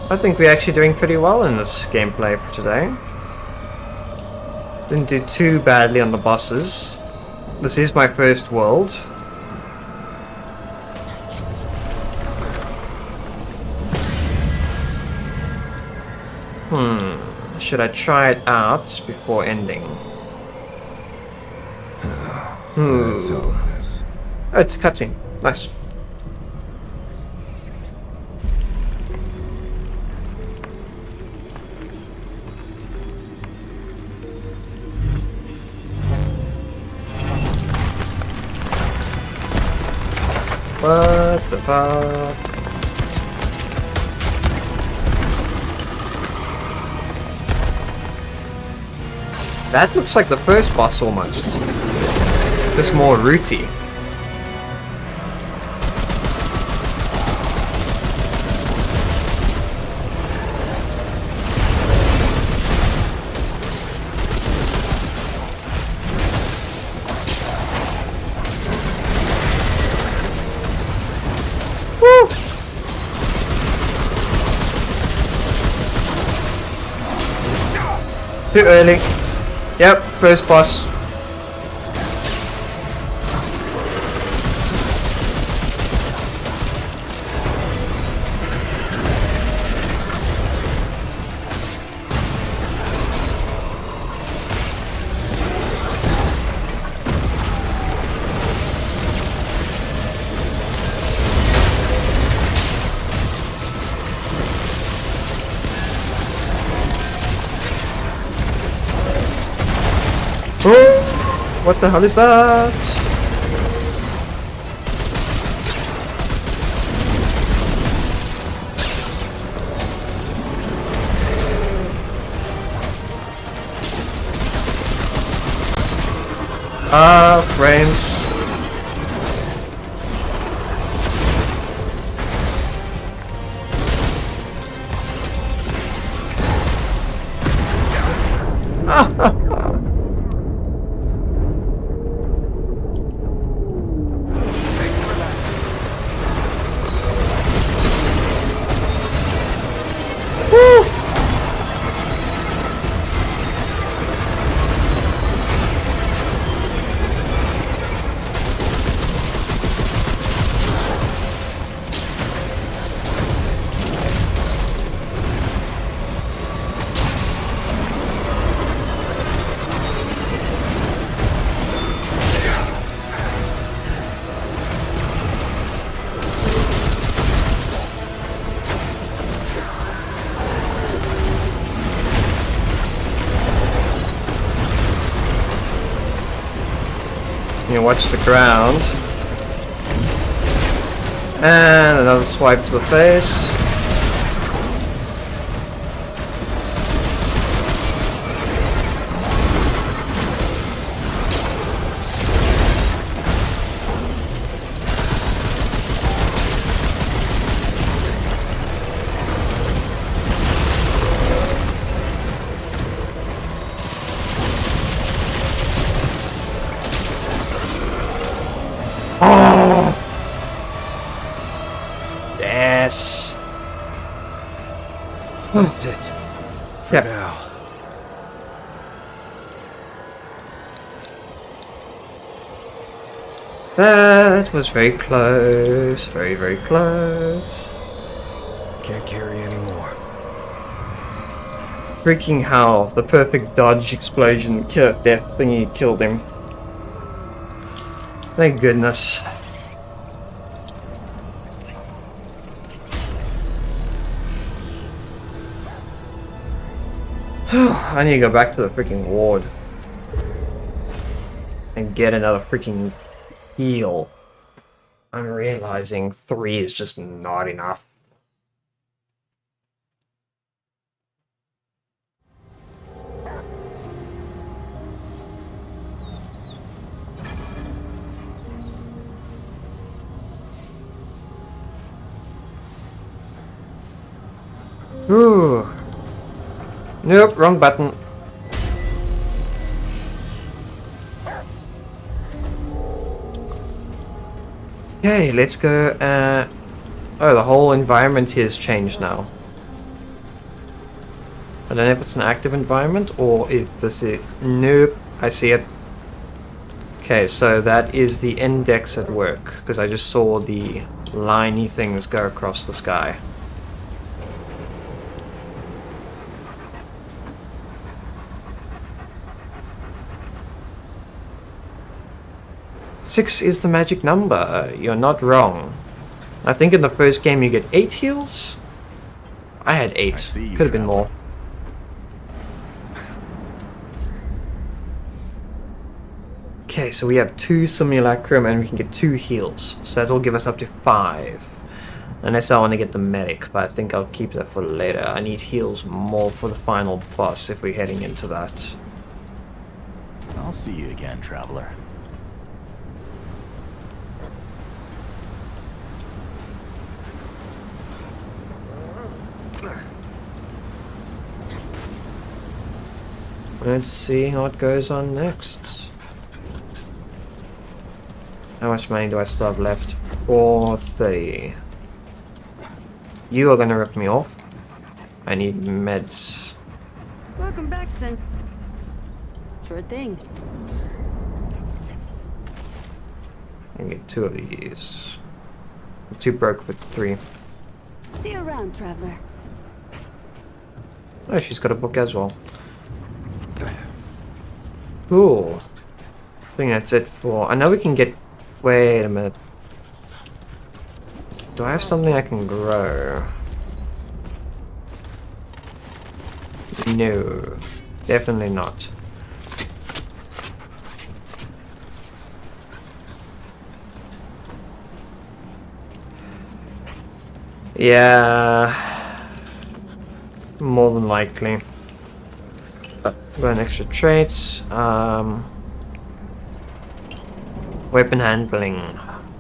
I think we're actually doing pretty well in this gameplay for today. Didn't do too badly on the bosses. This is my first world. Should I try it out before ending?
That's ominous.
Oh, it's a cutscene. Nice. What the fuck? That looks like the first boss almost. Just more rooty. Woo! Too early. Yep, first boss. Oh, what the hell is that? Frames. You watch the ground. And another swipe to the face. Yes.
That's it. For
Yep.
now.
That was very close. Very, very close.
Can't carry anymore.
Freaking hell. The perfect dodge explosion death thingy killed him. Thank goodness. I need to go back to the freaking ward and get another freaking heal. I'm realizing 3 is just not enough. Ooh. Nope, wrong button. Okay, let's go. Oh, the whole environment here has changed now. I don't know if it's an active environment or if this is. Nope, I see it. Okay, so that is the index at work because I just saw the liney things go across the sky. Six is the magic number. You're not wrong. I think in the first game you get 8 heals. I had 8.
see you,
Could have been
traveler.
more. Okay, so we have 2 simulacrum and we can get 2 heals. So that will give us up to 5. Unless I want to get the medic, but I think I'll keep that for later. I need heals more for the final boss if we're heading into that.
I'll see you again, traveler.
Let's see what goes on next. How much money do I still have left? 430. You are gonna rip me off. I need meds.
Welcome back, son. Sure thing.
I get 2 of these. 2 broke for 3.
See you around, traveler.
Oh, she's got a book as well. Cool. I think that's it for... I know we can get... Wait a minute. Do I have something I can grow? No. Definitely not. Yeah. More than likely. Got an extra traits. Weapon handling.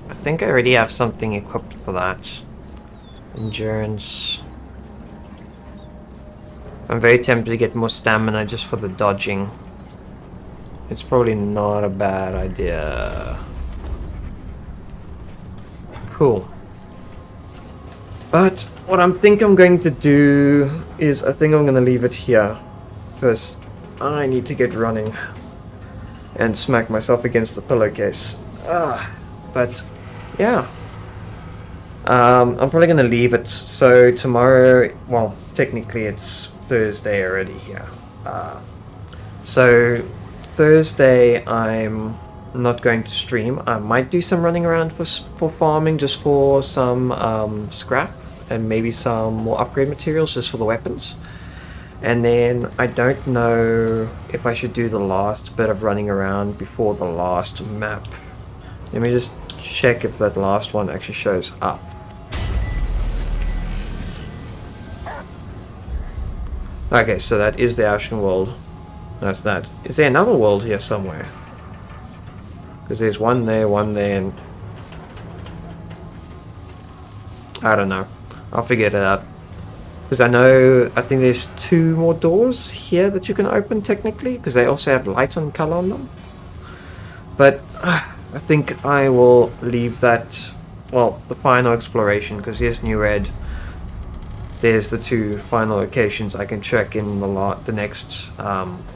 I think I already have something equipped for that. Endurance. I'm very tempted to get more stamina just for the dodging. It's probably not a bad idea. Cool. But what I'm going to do is I think I'm going to leave it here. Because I need to get running. And smack myself against the pillowcase. But yeah. I'm probably going to leave it. So tomorrow, well, technically it's Thursday already here. So Thursday I'm not going to stream. I might do some running around for farming, just for some scrap and maybe some more upgrade materials just for the weapons. And then I don't know if I should do the last bit of running around before the last map. Let me just check if that last one actually shows up. Okay, so that is the Ashen World. That's that. Is there another world here somewhere? Because there's one there, and... I don't know. I'll figure it out. Because I think there's 2 more doors here that you can open technically, because they also have light and color on them. But I think I will leave that, well, the final exploration, because here's New Red. There's the 2 final locations I can check in the next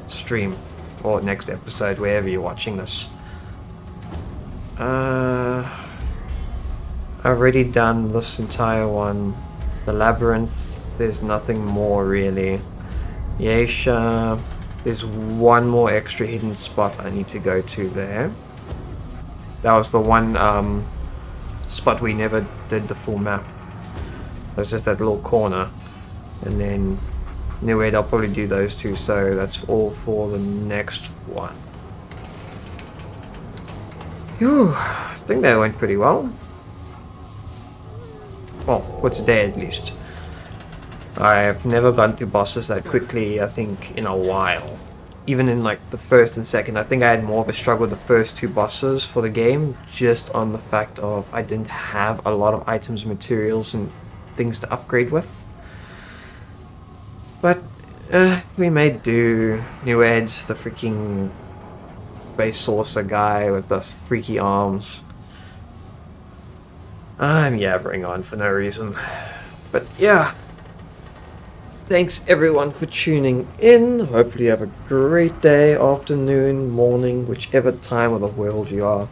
stream, or next episode, wherever you're watching this. I've already done this entire one. The Labyrinth, there's nothing more really. Yesha, there's one more extra hidden spot I need to go to there. That was the one spot we never did the full map. It was just that little corner. And then anyway, I'll probably do those 2, so that's all for the next one. Whew, I think that went pretty well. Well, for today at least. I've never gone through bosses that quickly, I think, in a while. Even in like the first and second, I think I had more of a struggle with the first 2 bosses for the game, just on the fact of I didn't have a lot of items, materials, and things to upgrade with. But we may do. New Edge, the freaking base saucer guy with the freaky arms. I'm yabbering on for no reason. But yeah. Thanks everyone for tuning in. Hopefully you have a great day, afternoon, morning, whichever time of the world you are.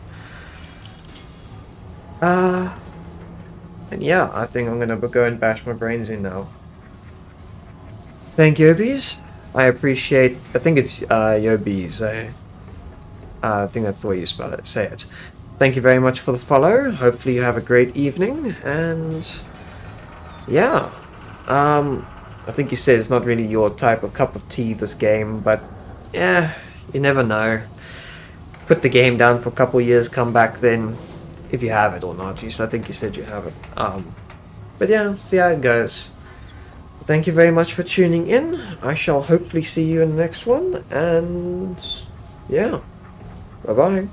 And yeah, I think I'm gonna go and bash my brains in now. Thank you, Yobies. I appreciate. I think it's Yobies. I think that's the way you spell it. Say it. Thank you very much for the follow. Hopefully you have a great evening. And yeah, I think you said it's not really your type of cup of tea, this game, but yeah, you never know. Put the game down for a couple of years, come back then, if you have it or not. I think you said you have it. But yeah, see how it goes. Thank you very much for tuning in. I shall hopefully see you in the next one, and yeah, bye-bye.